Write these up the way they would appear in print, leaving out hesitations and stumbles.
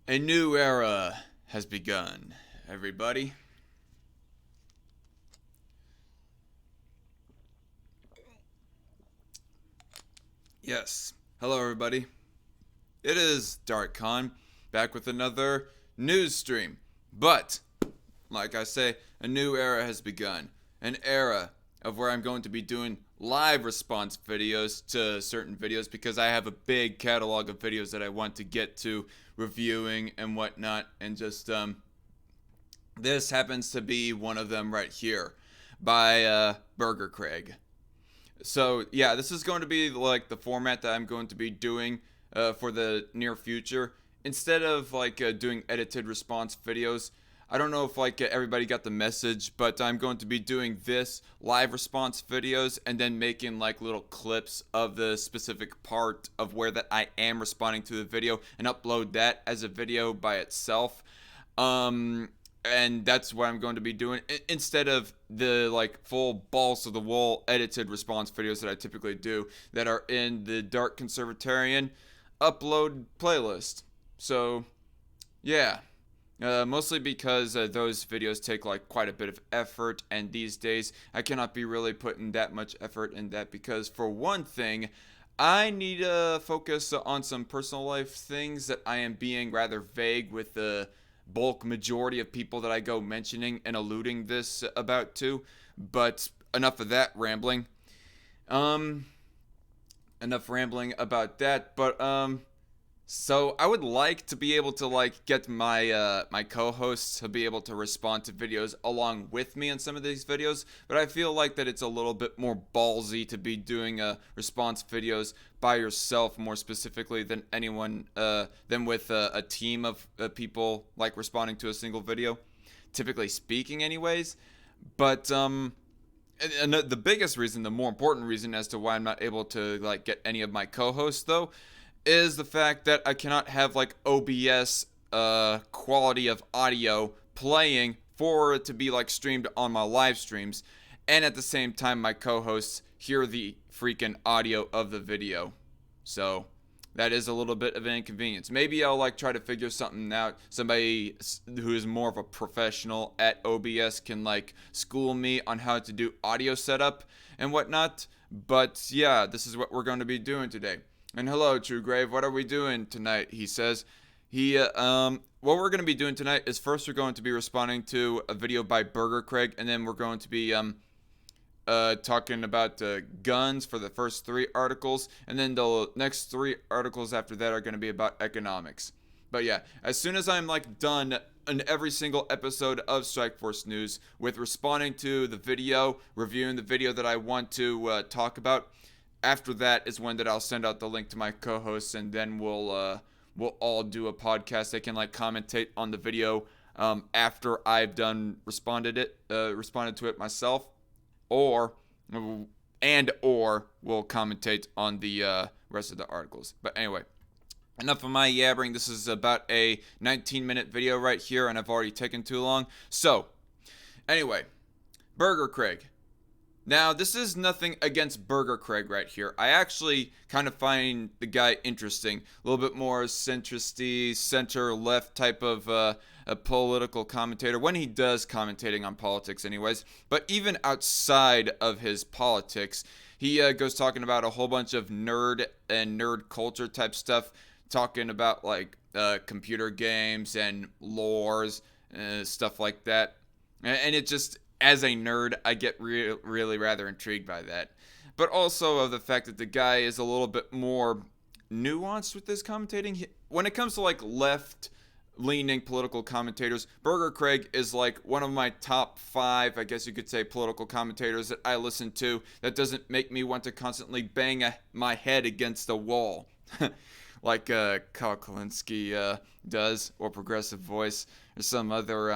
A new era has begun, everybody. Yes. Hello, everybody. It is Dark Con, back with another news stream. But, like I say, a new era has begun. An era of where I'm going to be doing live response videos to certain videos because I have a big catalog of videos that I want to get to reviewing and whatnot, and just this happens to be one of them right here by Burger Craig. So yeah, this is going to be like the format that I'm going to be doing for the near future. Instead of doing edited response videos, I don't know if everybody got the message, but I'm going to be doing this live response videos and then making like little clips of the specific part of where that I am responding to the video and upload that as a video by itself. And that's what I'm going to be doing instead of the full balls to the wall edited response videos that I typically do that are in the Dark Conservatarian upload playlist. So yeah, mostly because those videos take like quite a bit of effort, and these days I cannot be really putting that much effort in that because, for one thing, I need to focus on some personal life things that I am being rather vague with the bulk majority of people that I go mentioning and alluding this about to. But enough of that rambling. Um, enough rambling about that. But so I would like to be able to get my co-hosts to be able to respond to videos along with me in some of these videos, but I feel like that it's a little bit more ballsy to be doing response videos by yourself, more specifically than anyone than with a team of people like responding to a single video, typically speaking anyways. But and the biggest reason, the more important reason as to why I'm not able to get any of my co-hosts though, is the fact that I cannot have OBS quality of audio playing for it to be streamed on my live streams, and at the same time my co-hosts hear the freaking audio of the video. So that is a little bit of an inconvenience. Maybe I'll try to figure something out. Somebody who is more of a professional at OBS can school me on how to do audio setup and whatnot. But yeah, this is what we're going to be doing today. And hello, True Grave. What are we doing tonight? He says. What we're going to be doing tonight is, first we're going to be responding to a video by Burger Craig, and then we're going to be talking about guns for the first 3 articles, and then the next 3 articles after that are going to be about economics. But yeah, as soon as I'm done in every single episode of Strikeforce News with responding to the video, reviewing the video that I want to talk about, after that is when that I'll send out the link to my co-hosts, and then we'll all do a podcast. They can commentate on the video after I've done responded to it myself, or we'll commentate on the rest of the articles. But anyway, enough of my yabbering. This is about a 19-minute video right here, and I've already taken too long. So anyway, Burger Craig. Now, this is nothing against Burger Craig right here. I actually kind of find the guy interesting. A little bit more centristy, center-left type of a political commentator, when he does commentating on politics anyways. But even outside of his politics, he goes talking about a whole bunch of nerd and nerd culture type stuff, talking about computer games and lores, stuff like that. And it just, as a nerd, I get really rather intrigued by that. But also of the fact that the guy is a little bit more nuanced with his commentating. When it comes to left-leaning political commentators, Burger Craig is one of my top 5, I guess you could say, political commentators that I listen to that doesn't make me want to constantly bang my head against the wall. Like Kyle Kalinske does, or Progressive Voice, or some other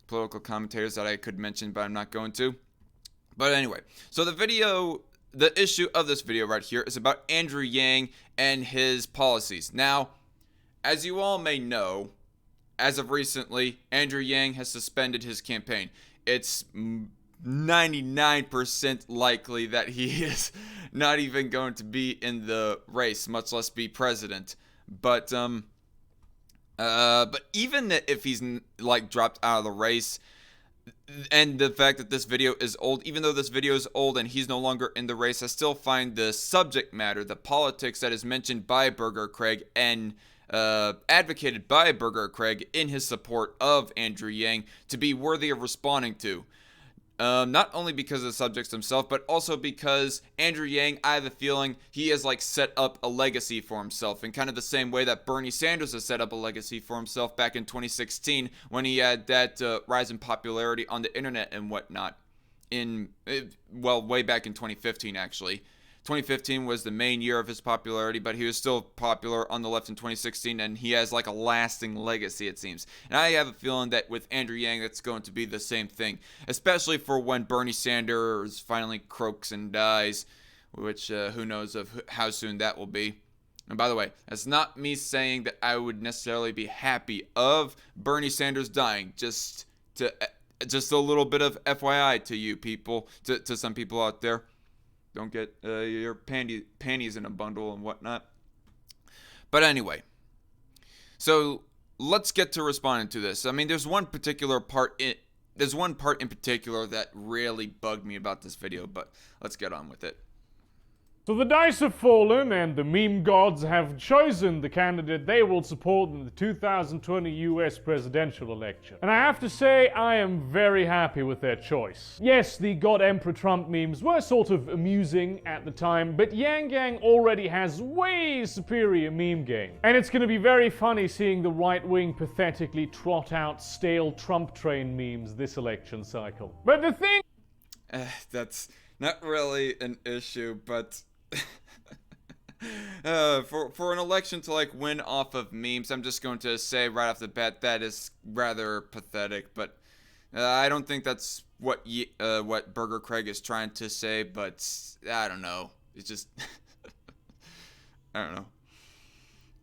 political commentators that I could mention, but I'm not going to. But anyway, so the issue of this video right here is about Andrew Yang and his policies. Now, as you all may know, as of recently, Andrew Yang has suspended his campaign. It's 99% likely that he is not even going to be in the race, much less be president. But But even if he's like dropped out of the race, and the fact that this video is old, even though this video is old and he's no longer in the race, I still find the subject matter, the politics that is mentioned by Burger Craig and advocated by Burger Craig in his support of Andrew Yang to be worthy of responding to. Not only because of the subjects themselves, but also because Andrew Yang, I have a feeling he has like set up a legacy for himself in kind of the same way that Bernie Sanders has set up a legacy for himself back in 2016 when he had that rise in popularity on the internet and whatnot. Way back in 2015 actually. 2015 was the main year of his popularity, but he was still popular on the left in 2016, and he has like a lasting legacy, it seems. And I have a feeling that with Andrew Yang, that's going to be the same thing, especially for when Bernie Sanders finally croaks and dies, which who knows of how soon that will be. And by the way, that's not me saying that I would necessarily be happy of Bernie Sanders dying, just a little bit of FYI to you people, to some people out there. Don't get your panties in a bundle and whatnot. But anyway, so let's get to responding to this. I mean, there's one part in particular that really bugged me about this video, but let's get on with it. So the dice have fallen and the meme gods have chosen the candidate they will support in the 2020 US presidential election. And I have to say, I am very happy with their choice. Yes, the God Emperor Trump memes were sort of amusing at the time, but Yang Gang already has way superior meme game. And it's gonna be very funny seeing the right wing pathetically trot out stale Trump train memes this election cycle. But the thing... That's not really an issue, but... for an election to like win off of memes, I'm just going to say right off the bat that is rather pathetic. But I don't think that's what Burger Craig is trying to say. But I don't know. It's just I don't know.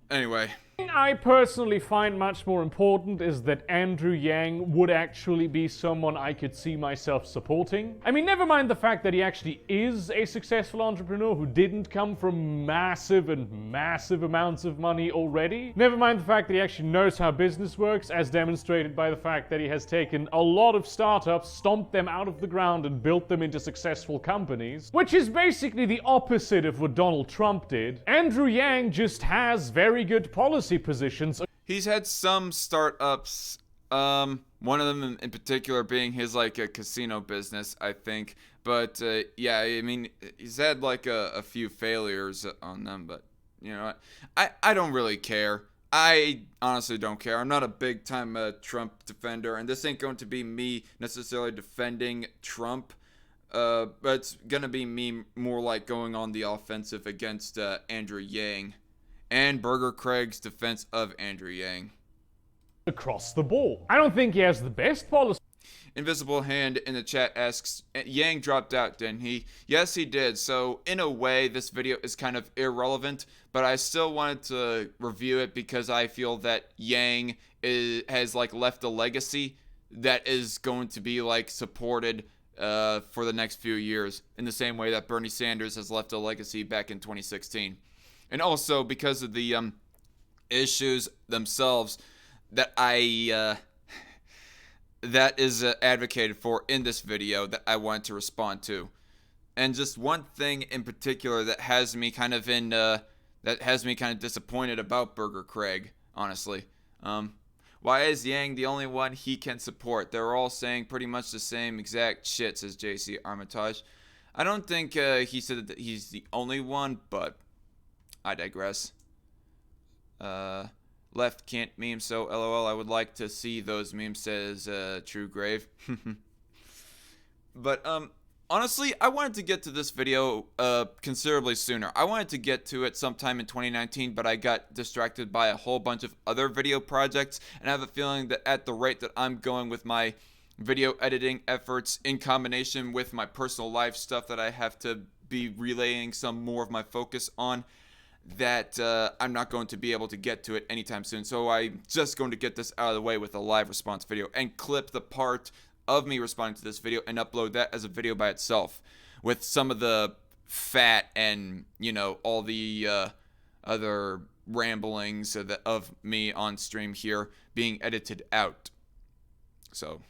Anyway. I personally find much more important is that Andrew Yang would actually be someone I could see myself supporting. I mean, never mind the fact that he actually is a successful entrepreneur who didn't come from massive amounts of money already. Never mind the fact that he actually knows how business works, as demonstrated by the fact that he has taken a lot of startups, stomped them out of the ground and built them into successful companies, which is basically the opposite of what Donald Trump did. Andrew Yang just has very good policy positions. He's had some startups, one of them in particular being his like a casino business, I think. But yeah, I mean, he's had like a few failures on them, but you know what? I don't really care. I honestly don't care. I'm not a big time Trump defender, and this ain't going to be me necessarily defending Trump. But it's gonna be me more like going on the offensive against Andrew Yang. And Burger Craig's defense of Andrew Yang. Across the board. I don't think he has the best policy. Invisible Hand in the chat asks, Yang dropped out, didn't he? Yes, he did. So, in a way, this video is kind of irrelevant, but I still wanted to review it because I feel that Yang has, like, left a legacy that is going to be, like, supported for the next few years in the same way that Bernie Sanders has left a legacy back in 2016. And also because of the issues themselves that that is advocated for in this video that I want to respond to. And just one thing in particular that has me kind of disappointed about Burger Craig, honestly. Why is Yang the only one he can support? They're all saying pretty much the same exact shit, says JC Armitage. I don't think he said that he's the only one, but I digress. Left can't meme, so LOL. I would like to see those memes, says True Grave. But honestly, I wanted to get to this video considerably sooner. I wanted to get to it sometime in 2019, but I got distracted by a whole bunch of other video projects, and I have a feeling that at the rate that I'm going with my video editing efforts in combination with my personal life stuff that I have to be relaying some more of my focus on, that I'm not going to be able to get to it anytime soon. So I'm just going to get this out of the way with a live response video and clip the part of me responding to this video and upload that as a video by itself with some of the fat and, you know, all the other ramblings of me on stream here being edited out. So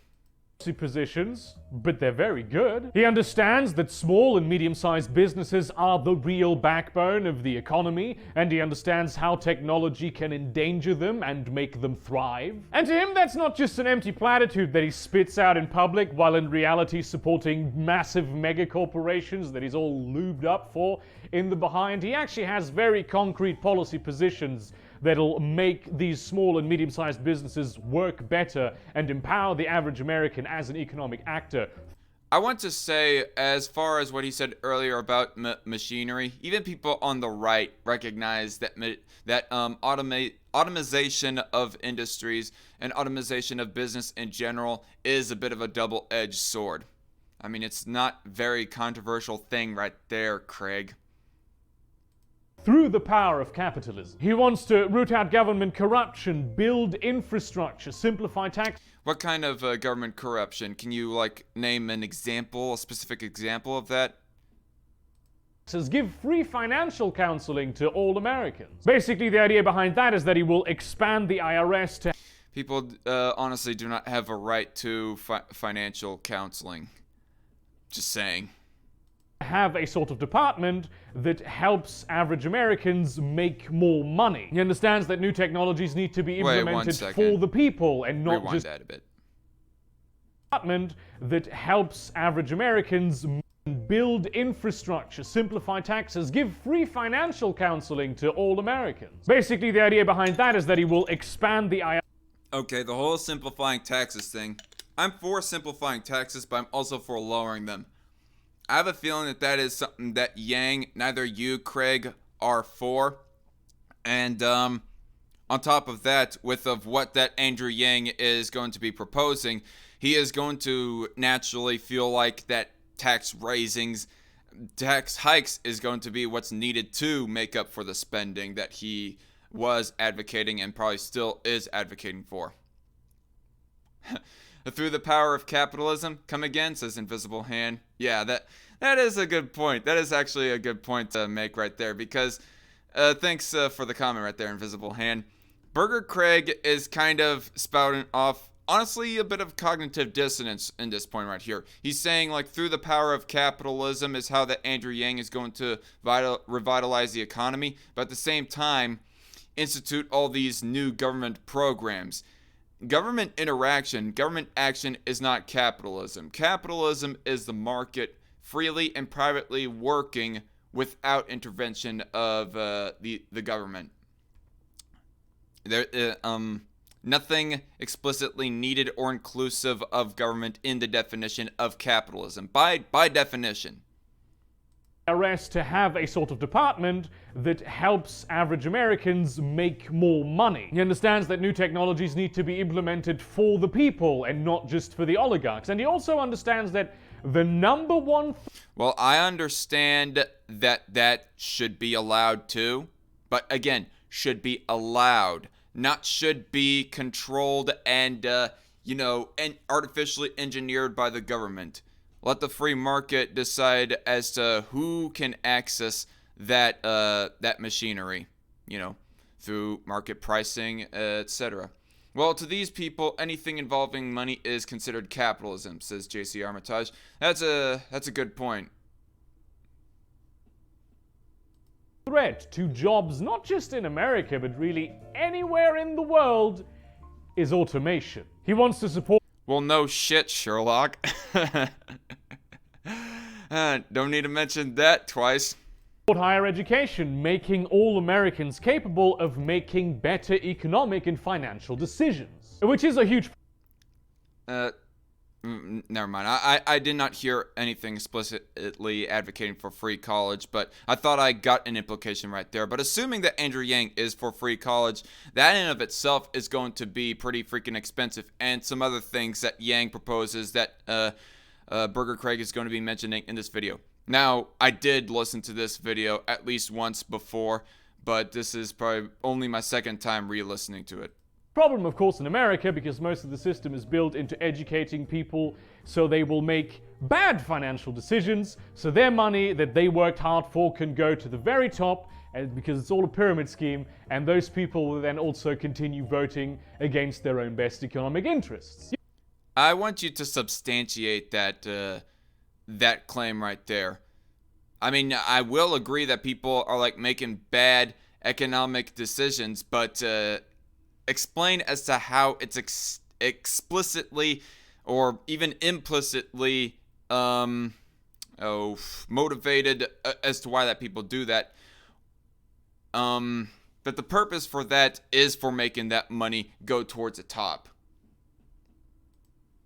positions, but they're very good. He understands that small and medium-sized businesses are the real backbone of the economy, and he understands how technology can endanger them and make them thrive. And to him, that's not just an empty platitude that he spits out in public, while in reality supporting massive mega corporations that he's all lubed up for in the behind. He actually has very concrete policy positions that'll make these small and medium-sized businesses work better and empower the average American as an economic actor. I want to say, as far as what he said earlier about machinery, even people on the right recognize that automation of industries and automation of business in general is a bit of a double-edged sword. I mean, it's not a very controversial thing right there, Craig. Through the power of capitalism. He wants to root out government corruption, build infrastructure, simplify tax. What kind of government corruption? Can you, name an example, a specific example of that? Says give free financial counseling to all Americans. Basically, the idea behind that is that he will expand the IRS to... People honestly do not have a right to financial counseling. Just saying. Have a sort of department that helps average Americans make more money. He understands that new technologies need to be implemented for the people and not just that a bit. Department that helps average Americans build infrastructure, simplify taxes, give free financial counseling to all Americans. Basically, the idea behind that is that he will expand the IRS. Okay, the whole simplifying taxes thing. I'm for simplifying taxes, but I'm also for lowering them. I have a feeling that that is something that Yang, neither you, Craig, are for. And on top of that, of what that Andrew Yang is going to be proposing, he is going to naturally feel like that tax hikes is going to be what's needed to make up for the spending that he was advocating and probably still is advocating for. Through the power of capitalism, come again, says Invisible Hand. Yeah, that is a good point. That is actually a good point to make right there, because thanks for the comment right there, Invisible Hand. Burger Craig is kind of spouting off, honestly, a bit of cognitive dissonance in this point right here. He's saying, through the power of capitalism is how that Andrew Yang is going to revitalize the economy, but at the same time, institute all these new government programs. Government interaction, government action is not capitalism. Capitalism is the market freely and privately working without intervention of the government. Nothing explicitly needed or inclusive of government in the definition of capitalism, by definition. IRS to have a sort of department that helps average Americans make more money. He understands that new technologies need to be implemented for the people and not just for the oligarchs. And he also understands that the number one... Well, I understand that should be allowed too. But again, should be allowed. Not should be controlled and, and artificially engineered by the government. Let the free market decide as to who can access that machinery, through market pricing, etc. Well, to these people, anything involving money is considered capitalism, says JC Armitage. That's a good point. Threat to jobs, not just in America, but really anywhere in the world, is automation. He wants to support... Well, no shit, Sherlock. Don't need to mention that twice. Higher education, making all Americans capable of making better economic and financial decisions, which is a huge... Never mind. I did not hear anything explicitly advocating for free college, but I thought I got an implication right there. But assuming that Andrew Yang is for free college, that in of itself is going to be pretty freaking expensive, and some other things that Yang proposes that Burger Craig is going to be mentioning in this video. Now, I did listen to this video at least once before, but this is probably only my second time re-listening to it. Problem, of course, in America, because most of the system is built into educating people so they will make bad financial decisions, so their money that they worked hard for can go to the very top because it's all a pyramid scheme, and those people will then also continue voting against their own best economic interests. I want you to substantiate that claim right there. I mean, I will agree that people are like making bad economic decisions, but explain as to how it's explicitly or even implicitly motivated as to why that people do that. That the purpose for that is for making that money go towards the top.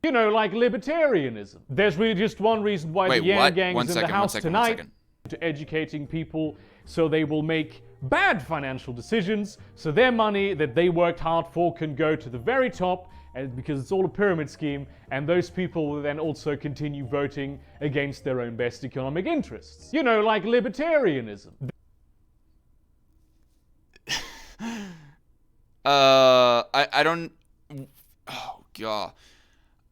You know, like libertarianism. There's really just one reason why the Yang Gang is in the house tonight. To educating people so they will make bad financial decisions, so their money that they worked hard for can go to the very top, because it's all a pyramid scheme, and those people will then also continue voting against their own best economic interests. You know, like libertarianism. I don't. Oh god,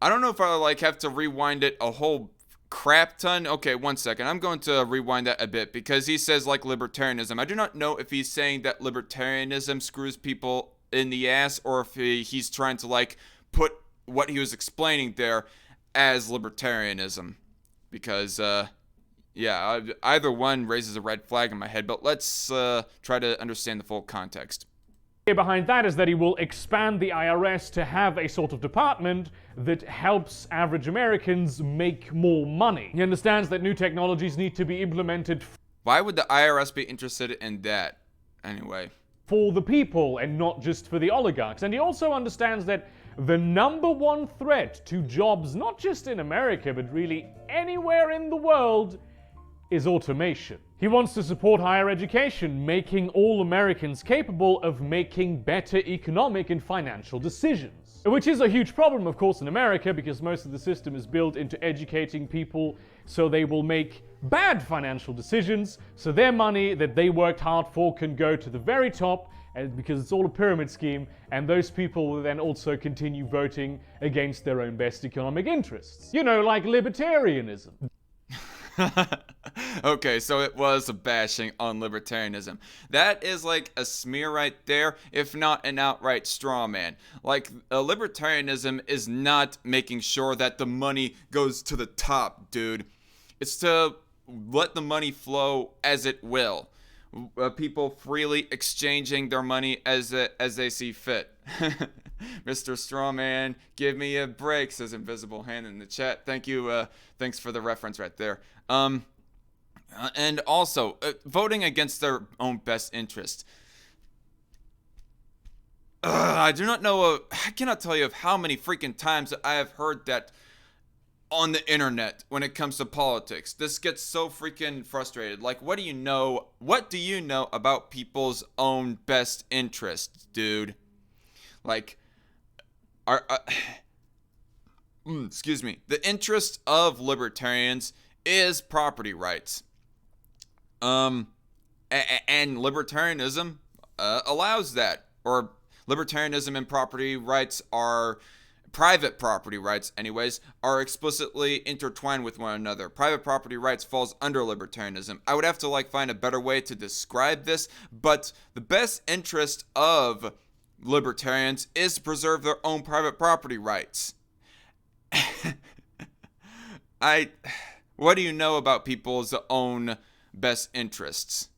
I don't know if I like have to rewind it a whole crap ton. Okay, 1 second. I'm going to rewind that a bit because he says like libertarianism. I do not know if he's saying that libertarianism screws people in the ass or if he's trying to like put what he was explaining there as libertarianism. Because yeah, either one raises a red flag in my head, but let's try to understand the full context. Behind that is that he will expand the IRS to have a sort of department that helps average Americans make more money. He understands that new technologies need to be implemented. Why would the IRS be interested in that anyway? For the people and not just for the oligarchs. And he also understands that the number one threat to jobs, not just in America, but really anywhere in the world, is automation. He wants to support higher education, making all Americans capable of making better economic and financial decisions. Which is a huge problem, of course, in America, because most of the system is built into educating people so they will make bad financial decisions, so their money that they worked hard for can go to the very top, because it's all a pyramid scheme, and those people will then also continue voting against their own best economic interests. You know, like libertarianism. Okay, so it was a bashing on libertarianism. That is like a smear right there, if not an outright straw man. Like, libertarianism is not making sure that the money goes to the top, dude. It's to let the money flow as it will. People freely exchanging their money as they see fit. Mr. Strawman, give me a break, says Invisible Hand in the chat. Thank you. Thanks for the reference right there. And also, voting against their own best interest. I do not know. I cannot tell you of how many freaking times I have heard that on the internet when it comes to politics. This gets so freaking frustrated. Like, what do you know? What do you know about people's own best interest, dude? Like, excuse me. The interest of libertarians is property rights. And libertarianism allows that. Or libertarianism and property rights are... private property rights, anyways, are explicitly intertwined with one another. Private property rights falls under libertarianism. I would have to find a better way to describe this, but the best interest of libertarians is to preserve their own private property rights. What do you know about people's own best interests?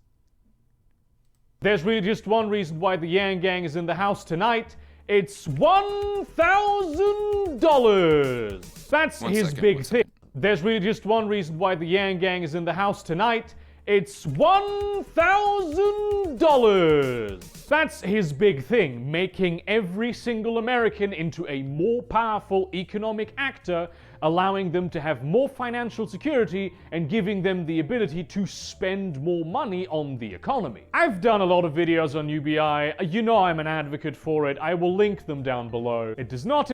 There's really just one reason why the Yang Gang is in the house tonight. It's $1,000. That's his big thing. There's really just one reason why the Yang Gang is in the house tonight. It's $1,000. That's his big thing, making every single American into a more powerful economic actor, allowing them to have more financial security and giving them the ability to spend more money on the economy. I've done a lot of videos on UBI. You know I'm an advocate for it. I will link them down below. It does not...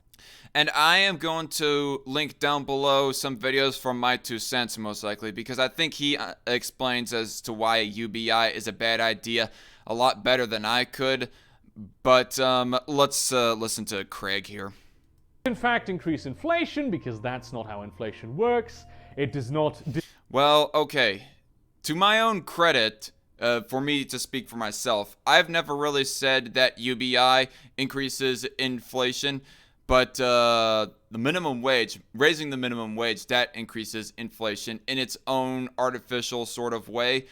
And I am going to link down below some videos from my 2 cents, most likely, because I think he explains as to why UBI is a bad idea a lot better than I could. But let's listen to Craig here. In fact, increase inflation, because that's not how inflation works. It does not... Well, okay. To my own credit, for me to speak for myself, I've never really said that UBI increases inflation, but the minimum wage, raising the minimum wage, that increases inflation in its own artificial sort of way.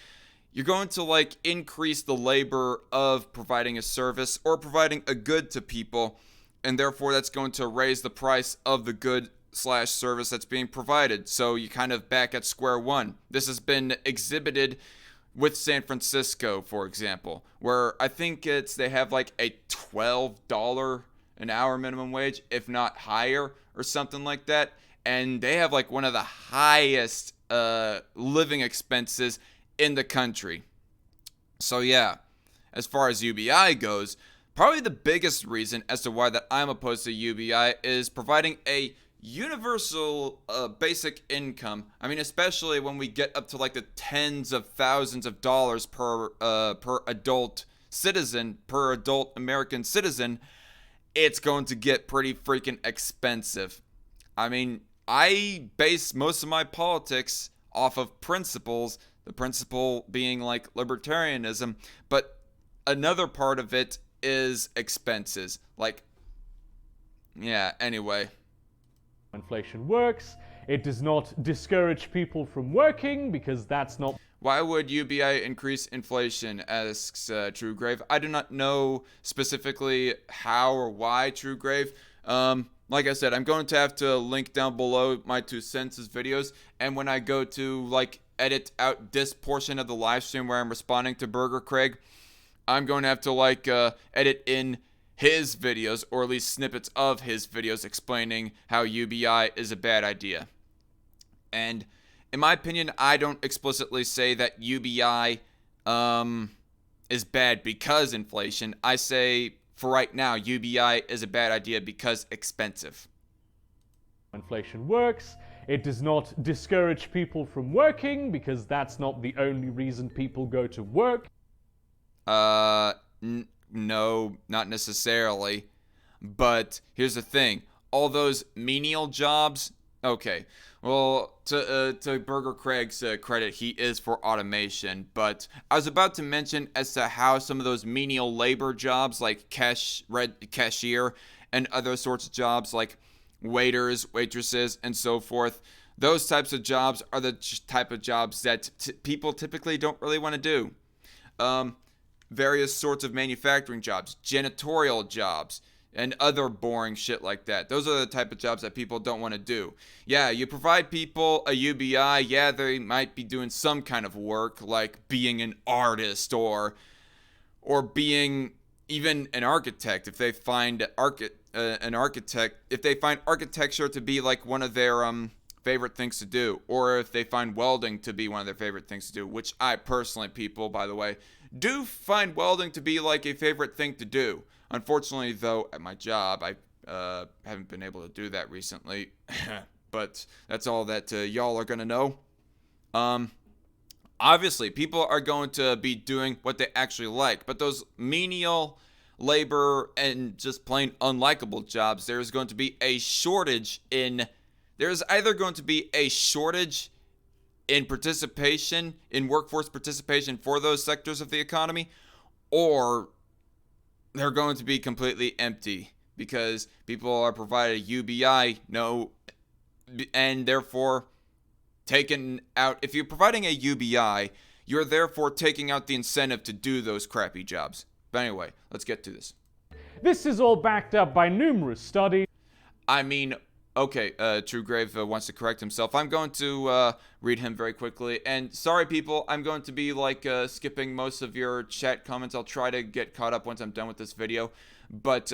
You're going to like increase the labor of providing a service or providing a good to people, and therefore that's going to raise the price of the good slash service that's being provided. So you kind of back at square one. This has been exhibited with San Francisco, for example, where I think they have like a $12 an hour minimum wage, if not higher or something like that. And they have like one of the highest living expenses in the country. So yeah, as far as UBI goes, probably the biggest reason as to why that I'm opposed to UBI is providing a universal basic income. I mean, especially when we get up to like the tens of thousands of dollars per adult citizen, per adult American citizen, it's going to get pretty freaking expensive. I mean, I base most of my politics off of principles, the principle being like libertarianism, but another part of it is expenses. Like, yeah, anyway. Inflation works. It does not discourage people from working because that's not. Why would UBI increase inflation, asks Truegrave. I do not know specifically how or why, Truegrave. Like I said, I'm going to have to link down below my 2 cents videos, and when I go to like edit out this portion of the live stream where I'm responding to Burger Craig, I'm going to have to like edit in his videos, or at least snippets of his videos explaining how UBI is a bad idea. And in my opinion, I don't explicitly say that UBI is bad because inflation. I say for right now, UBI is a bad idea because expensive. Inflation works. It does not discourage people from working because that's not the only reason people go to work. No, not necessarily. But here's the thing. All those menial jobs, okay. Well, to Burger Craig's credit, he is for automation. But I was about to mention as to how some of those menial labor jobs like cashier and other sorts of jobs like waiters, waitresses, and so forth, those types of jobs are the type of jobs that people typically don't really want to do. Various sorts of manufacturing jobs, janitorial jobs, and other boring shit like that. Those are the type of jobs that people don't want to do. Yeah, you provide people a UBI, yeah, they might be doing some kind of work, like being an artist or being even an architect. If they find an architect, if they find architecture to be like one of their favorite things to do, or if they find welding to be one of their favorite things to do, which I personally, people, by the way, do find welding to be like a favorite thing to do. Unfortunately, though, at my job, I haven't been able to do that recently. But that's all that y'all are going to know. Obviously, people are going to be doing what they actually like. But those menial labor and just plain unlikable jobs, there's going to be a shortage in... There's either going to be a shortage in participation, in workforce participation for those sectors of the economy, or they're going to be completely empty because people are provided a UBI, and therefore taken out. If you're providing a UBI, you're therefore taking out the incentive to do those crappy jobs. But anyway, let's get to this. This is all backed up by numerous studies. I mean, okay, Truegrave wants to correct himself. I'm going to read him very quickly. And sorry, people, I'm going to be like skipping most of your chat comments. I'll try to get caught up once I'm done with this video. But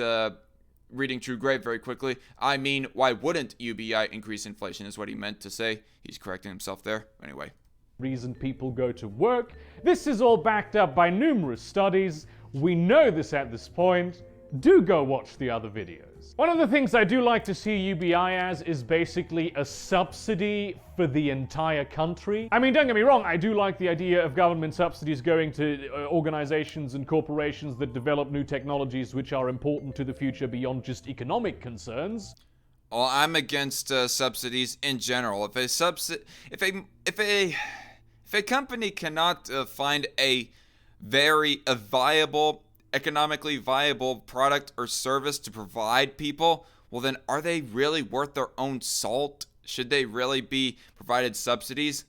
reading Truegrave very quickly, I mean, why wouldn't UBI increase inflation is what he meant to say. He's correcting himself there. Anyway. Reason people go to work. This is all backed up by numerous studies. We know this at this point. Do go watch the other videos. One of the things I do like to see UBI as is basically a subsidy for the entire country. I mean, don't get me wrong, I do like the idea of government subsidies going to organizations and corporations that develop new technologies which are important to the future beyond just economic concerns. Well, I'm against subsidies in general. If a company cannot find a a viable, economically viable product or service to provide people, well then are they really worth their own salt? Should they really be provided subsidies?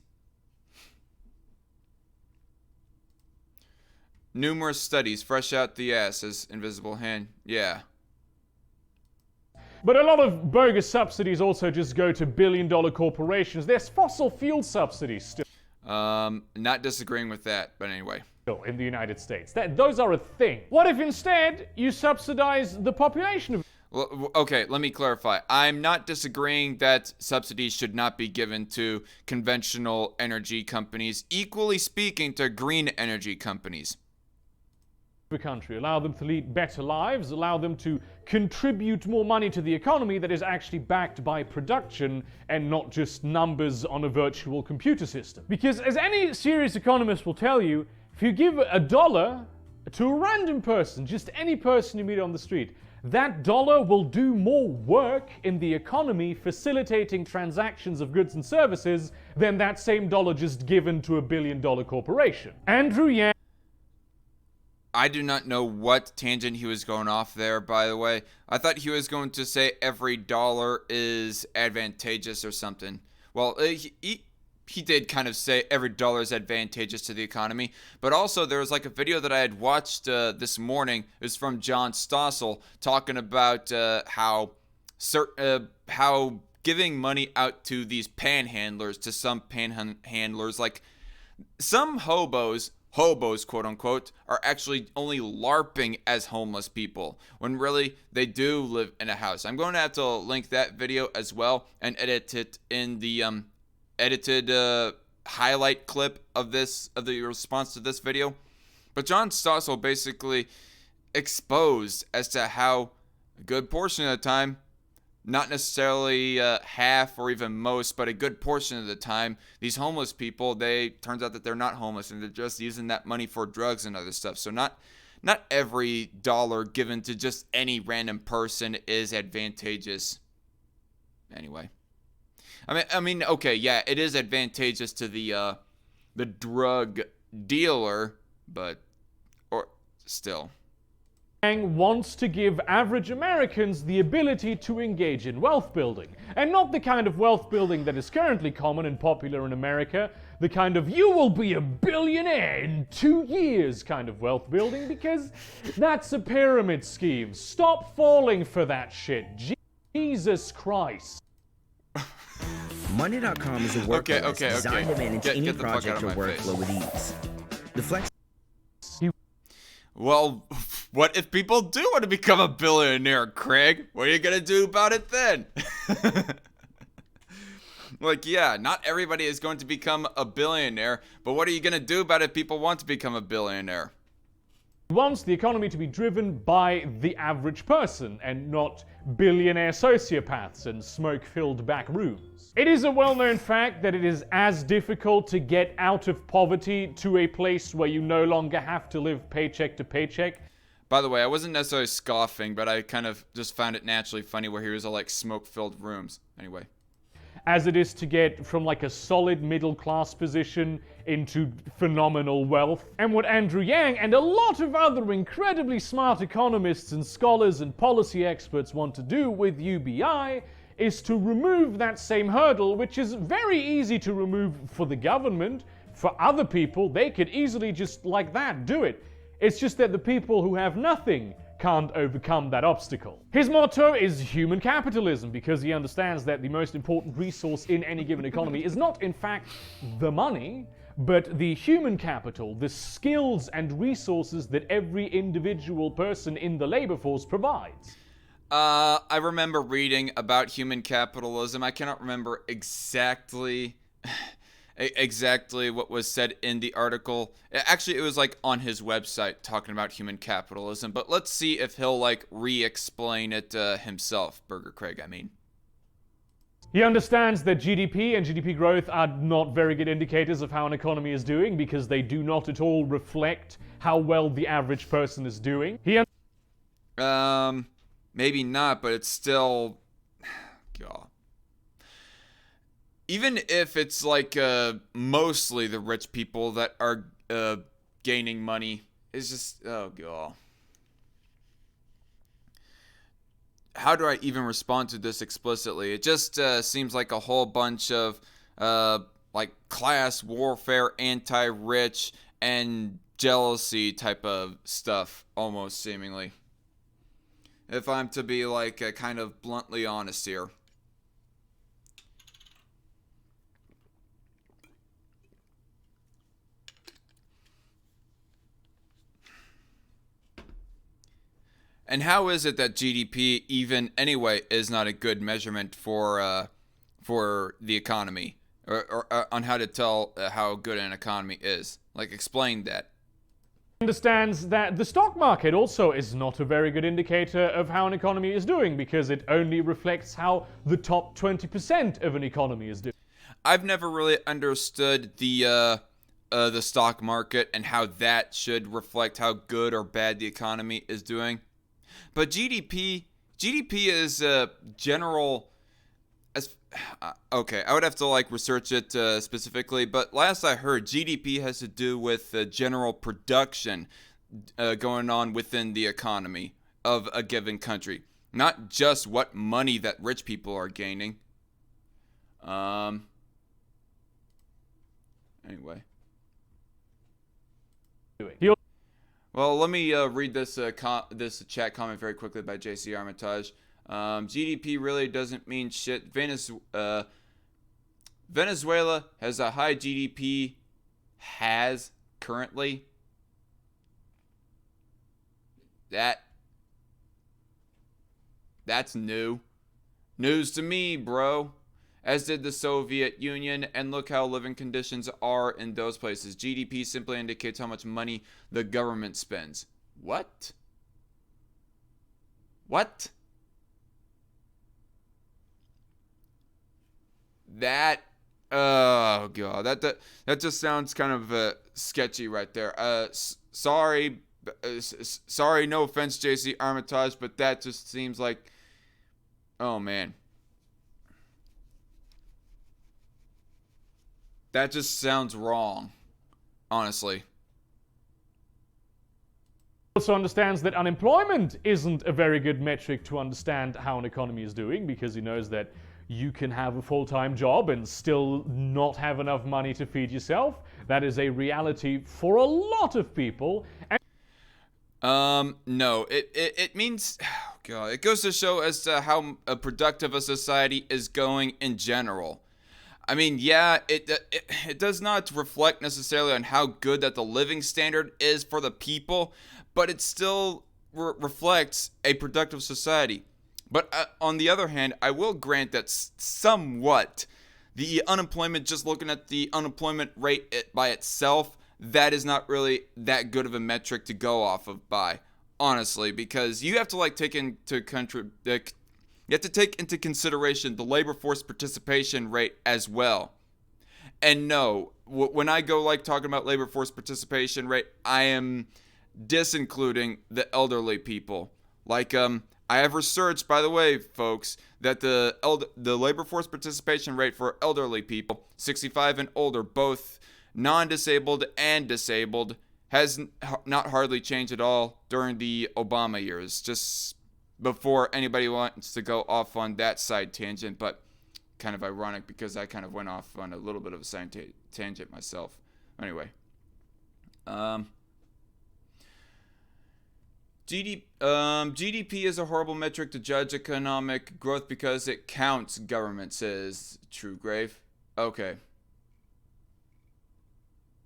Numerous studies, fresh out the ass, says Invisible Hand. Yeah. But a lot of bogus subsidies also just go to billion-dollar corporations. There's fossil fuel subsidies still. Not disagreeing with that, but anyway. In the United States. Those are a thing. What if instead you subsidize the population of... Well, okay, let me clarify. I'm not disagreeing that subsidies should not be given to conventional energy companies, equally speaking to green energy companies. The country, allow them to lead better lives, allow them to contribute more money to the economy that is actually backed by production and not just numbers on a virtual computer system. Because as any serious economist will tell you, if you give $1 to a random person, just any person you meet on the street, that dollar will do more work in the economy facilitating transactions of goods and services than that same dollar just given to a billion-dollar corporation. Andrew Yang. I do not know what tangent he was going off there, by the way. I thought he was going to say every dollar is advantageous or something. Well, he did kind of say every dollar is advantageous to the economy. But also, there was like a video that I had watched this morning. It was from John Stossel talking about how giving money out to these panhandlers, to some panhandlers, like some hobos, quote unquote, are actually only LARPing as homeless people when really they do live in a house. I'm going to have to link that video as well and edit it in the edited highlight clip of the response to this video. But John Stossel basically exposed as to how a good portion of the time, not necessarily half or even most, but a good portion of the time, these homeless people, turns out that they're not homeless and they're just using that money for drugs and other stuff. So not every dollar given to just any random person is advantageous. Anyway, I mean, okay, yeah, it is advantageous to the drug dealer, but still. Yang wants to give average Americans the ability to engage in wealth building. And not the kind of wealth building that is currently common and popular in America, the kind of you will be a billionaire in 2 years kind of wealth building, because that's a pyramid scheme. Stop falling for that shit. Jesus Christ. Money.com is a workplace designed to manage any project or workflow with ease. The flex. Well, what if people do want to become a billionaire, Craig? What are you going to do about it then? Like, yeah, not everybody is going to become a billionaire, but what are you going to do about it if people want to become a billionaire? He wants the economy to be driven by the average person and not billionaire sociopaths and smoke-filled back rooms. It is a well-known fact that it is as difficult to get out of poverty to a place where you no longer have to live paycheck to paycheck. By the way, I wasn't necessarily scoffing, but I kind of just found it naturally funny where he was all like smoke-filled rooms. Anyway. As it is to get from like a solid middle-class position into phenomenal wealth. And what Andrew Yang and a lot of other incredibly smart economists and scholars and policy experts want to do with UBI is to remove that same hurdle, which is very easy to remove for the government. For other people, they could easily just like that do it. It's just that the people who have nothing can't overcome that obstacle. His motto is human capitalism, because he understands that the most important resource in any given economy is not, in fact, the money, but the human capital, the skills and resources that every individual person in the labor force provides. I remember reading about human capitalism. I cannot remember exactly what was said in the article. Actually, it was like on his website talking about human capitalism, but let's see if he'll like re-explain it himself. Burger Craig, I mean. He understands that GDP and GDP growth are not very good indicators of how an economy is doing, because they do not at all reflect how well the average person is doing. Maybe not, but it's still, God. Even if it's like mostly the rich people that are gaining money is just, oh god. How do I even respond to this explicitly? It just seems like a whole bunch of like class warfare, anti-rich, and jealousy type of stuff, almost seemingly. If I'm to be like kind of bluntly honest here. And how is it that GDP, even anyway, is not a good measurement for the economy, or on how to tell how good an economy is? Like, explain that. Understands that the stock market also is not a very good indicator of how an economy is doing, because it only reflects how the top 20% of an economy is doing. I've never really understood the stock market and how that should reflect how good or bad the economy is doing. But GDP is general. Okay, I would have to like research it specifically, but last I heard, GDP has to do with general production going on within the economy of a given country, not just what money that rich people are gaining. Anyway. Well, let me read this this chat comment very quickly by JC Armitage. GDP really doesn't mean shit. Venezuela has a high GDP, has currently. That's new. News to me, bro. As did the Soviet Union, and look how living conditions are in those places. GDP simply indicates how much money the government spends. What? What? That, oh god, that just sounds kind of sketchy right there. Sorry, no offense, JC Armitage, but that just seems like, oh man. That just sounds wrong, honestly. Also understands that unemployment isn't a very good metric to understand how an economy is doing, because he knows that you can have a full-time job and still not have enough money to feed yourself. That is a reality for a lot of people. No, it means, oh god, it goes to show as to how productive a society is going in general. I mean, yeah, it does not reflect necessarily on how good that the living standard is for the people, but it still reflects a productive society. But on the other hand, I will grant that somewhat the unemployment, just looking at the unemployment rate by itself, that is not really that good of a metric to go off of by, honestly, because you have to like take into you have to take into consideration the labor force participation rate as well. And no, when I go like talking about labor force participation rate, I am disincluding the elderly people. Like I have researched, by the way, folks, that the labor force participation rate for elderly people, 65 and older, both non-disabled and disabled, has not hardly changed at all during the Obama years. Just before anybody wants to go off on that side tangent, but kind of ironic because I kind of went off on a little bit of a side tangent myself. Anyway, GDP is a horrible metric to judge economic growth because it counts government, says Truegrave. Okay.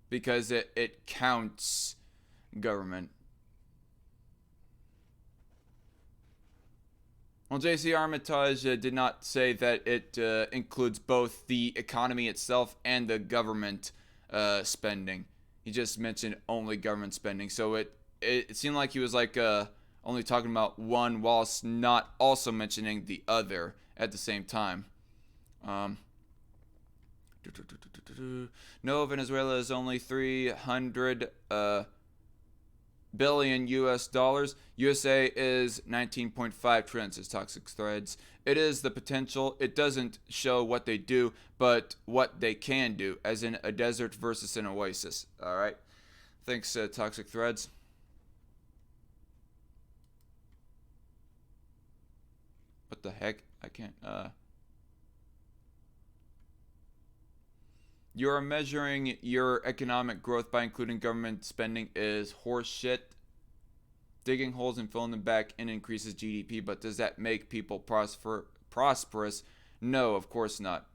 Because it counts government. Well, JC Armitage did not say that it includes both the economy itself and the government spending. He just mentioned only government spending. So it seemed like he was like only talking about one whilst not also mentioning the other at the same time. No, Venezuela is only 300 billion US dollars. USA is 19.5 trillion, says Toxic Threads. It is the potential. It doesn't show what they do, but what they can do, as in a desert versus an oasis. All right. Thanks, Toxic Threads. What the heck? I can't, You're measuring your economic growth by including government spending is horseshit. Digging holes and filling them back in increases GDP, but does that make people prosperous? No, of course not.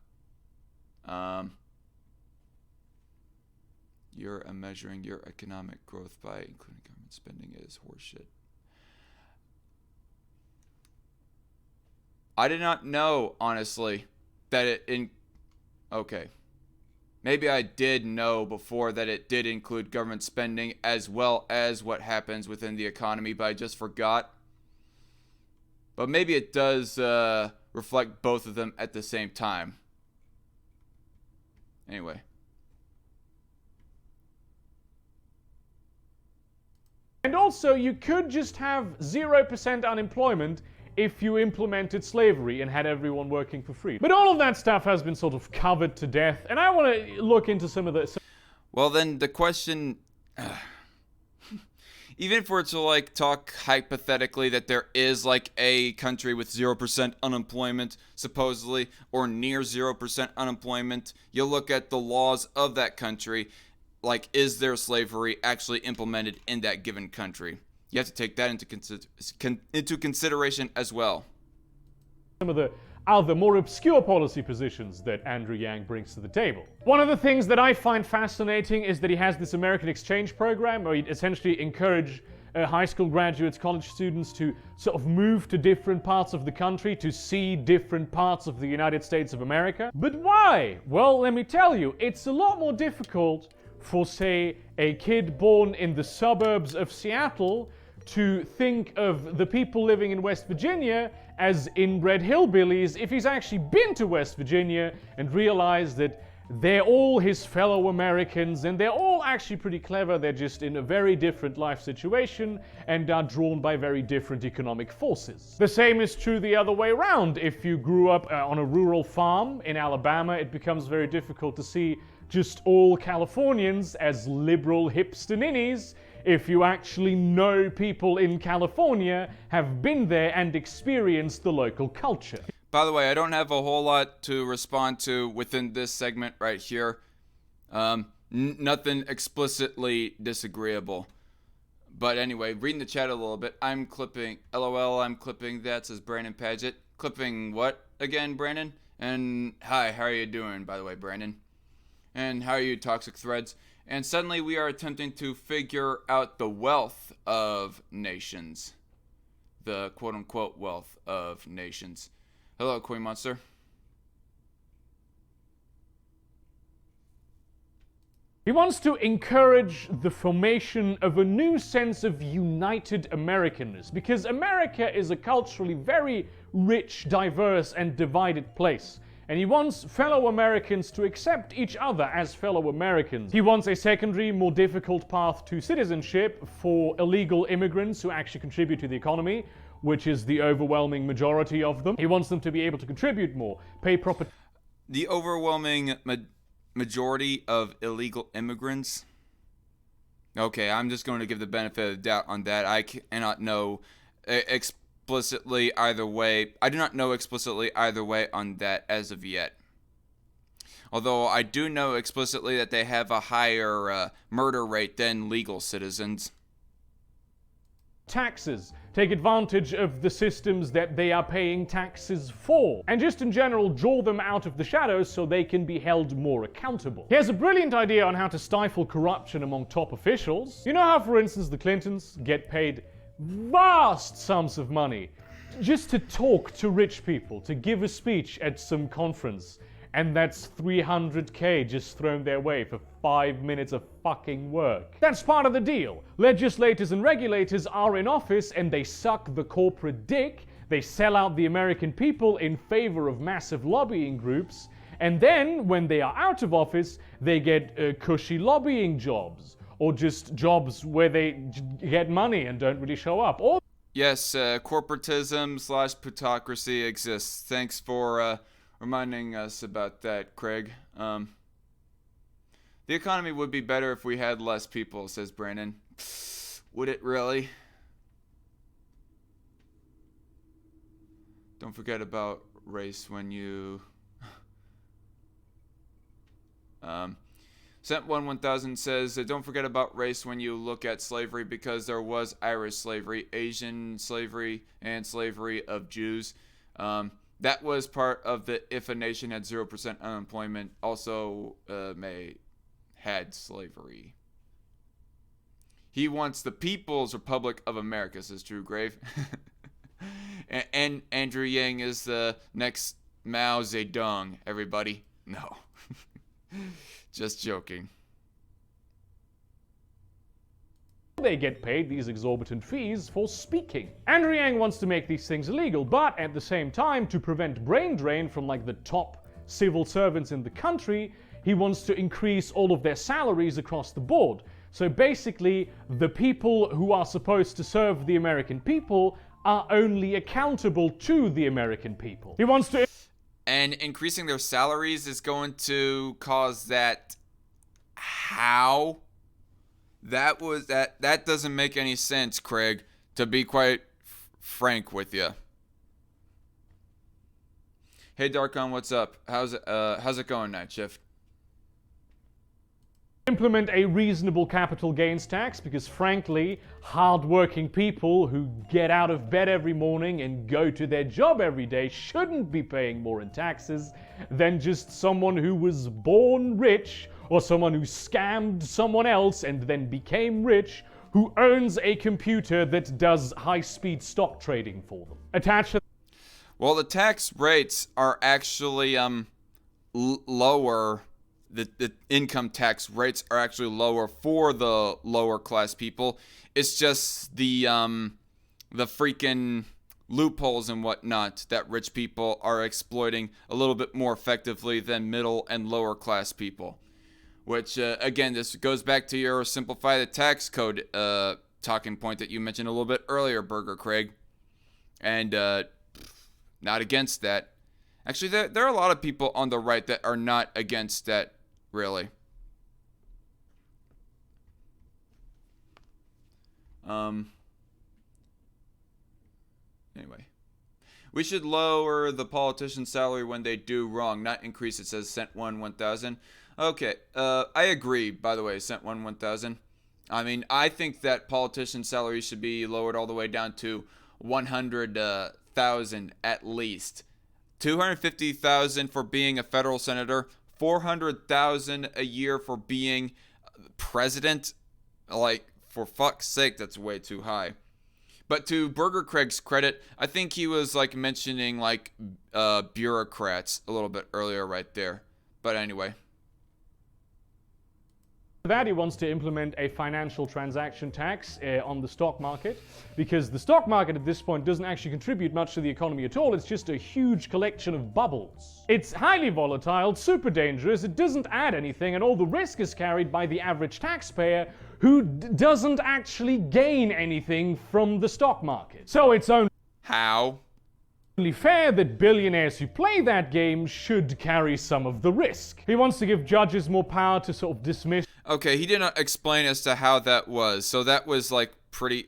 You're measuring your economic growth by including government spending is horseshit. I did not know, honestly, that it okay. Maybe I did know before that it did include government spending as well as what happens within the economy, but I just forgot. But maybe it does reflect both of them at the same time. Anyway. And also, you could just have 0% unemployment if you implemented slavery and had everyone working for free. But all of that stuff has been sort of covered to death, and I want to look into some of the... Well, then the question... even if we're to, like, talk hypothetically that there is, like, a country with 0% unemployment, supposedly, or near 0% unemployment, you look at the laws of that country, like, is there slavery actually implemented in that given country? You have to take that into consideration as well. Some of the other more obscure policy positions that Andrew Yang brings to the table. One of the things that I find fascinating is that he has this American exchange program where he essentially encourage high school graduates, college students to sort of move to different parts of the country to see different parts of the United States of America. But why? Well, let me tell you, it's a lot more difficult for, say, a kid born in the suburbs of Seattle to think of the people living in West Virginia as inbred hillbillies if he's actually been to West Virginia and realized that they're all his fellow Americans and they're all actually pretty clever. They're just in a very different life situation and are drawn by very different economic forces. The same is true the other way around. If you grew up on a rural farm in Alabama, it becomes very difficult to see just all Californians as liberal hipster ninnies if you actually know people in California, have been there and experienced the local culture. By the way, I don't have a whole lot to respond to within this segment right here. Nothing explicitly disagreeable. But anyway, reading the chat a little bit, I'm clipping, LOL, I'm clipping that, says Brandon Paget. Clipping what again, Brandon? And hi, how are you doing, by the way, Brandon? And how are you, Toxic Threads? And suddenly we are attempting to figure out the wealth of nations. The quote-unquote wealth of nations. Hello, Queen Monster. He wants to encourage the formation of a new sense of united Americanness, because America is a culturally very rich, diverse, and divided place. And he wants fellow Americans to accept each other as fellow Americans. He wants a secondary, more difficult path to citizenship for illegal immigrants who actually contribute to the economy, which is the overwhelming majority of them. He wants them to be able to contribute more, pay proper... The overwhelming majority of illegal immigrants? Okay, I'm just going to give the benefit of the doubt on that. I cannot know explicitly either way. I do not know explicitly either way on that as of yet. Although I do know explicitly that they have a higher murder rate than legal citizens. Taxes. Take advantage of the systems that they are paying taxes for. And just in general, draw them out of the shadows so they can be held more accountable. He has a brilliant idea on how to stifle corruption among top officials. You know how, for instance, the Clintons get paid vast sums of money just to talk to rich people, to give a speech at some conference, and that's $300K just thrown their way for 5 minutes of fucking work. That's part of the deal. Legislators and regulators are in office and they suck the corporate dick, they sell out the American people in favor of massive lobbying groups, and then when they are out of office, they get cushy lobbying jobs, or just jobs where they get money and don't really show up. Or yes, corporatism/plutocracy exists. Thanks for reminding us about that, Craig. The economy would be better if we had less people, says Brandon. Would it really? Don't forget about race when you... Sent1 1000 says, don't forget about race when you look at slavery, because there was Irish slavery, Asian slavery, and slavery of Jews. That was part of the if a nation had 0% unemployment, also had slavery. He wants the People's Republic of America, says True Grave. And Andrew Yang is the next Mao Zedong, everybody. No. Just joking. They get paid these exorbitant fees for speaking. Andrew Yang wants to make these things illegal, but at the same time, to prevent brain drain from like the top civil servants in the country, he wants to increase all of their salaries across the board. So basically, the people who are supposed to serve the American people are only accountable to the American people. He wants to... And increasing their salaries is going to cause that... How? That doesn't make any sense, Craig, to be quite frank with you. Hey, Darkon, what's up? How's it going, Night Shift? Implement a reasonable capital gains tax, because frankly, hard-working people who get out of bed every morning and go to their job every day shouldn't be paying more in taxes than just someone who was born rich, or someone who scammed someone else and then became rich, who owns a computer that does high-speed stock trading for them. Attached to... Well, the tax rates are actually lower. The income tax rates are actually lower for the lower class people. It's just the freaking loopholes and whatnot that rich people are exploiting a little bit more effectively than middle and lower class people. Which, again, this goes back to your simplify the tax code talking point that you mentioned a little bit earlier, Burger Craig. And not against that. Actually, there are a lot of people on the right that are not against that, really. Anyway. We should lower the politician's salary when they do wrong, not increase it, says Sent1 1000. Okay, I agree, by the way, Sent1 1000. I mean, I think that politician salaries should be lowered all the way down to 100,000 at least. 250,000 for being a federal senator, 400,000 a year for being president. Like, for fuck's sake, that's way too high. But to Burger Craig's credit, I think he was like mentioning like bureaucrats a little bit earlier right there. But anyway. That he wants to implement a financial transaction tax on the stock market, because the stock market at this point doesn't actually contribute much to the economy at all. It's just a huge collection of bubbles. It's highly volatile, super dangerous, it doesn't add anything, and all the risk is carried by the average taxpayer who doesn't actually gain anything from the stock market. So it's only fair that billionaires who play that game should carry some of the risk. He wants to give judges more power to sort of dismiss... Okay, he did not explain as to how that was, so that was like pretty...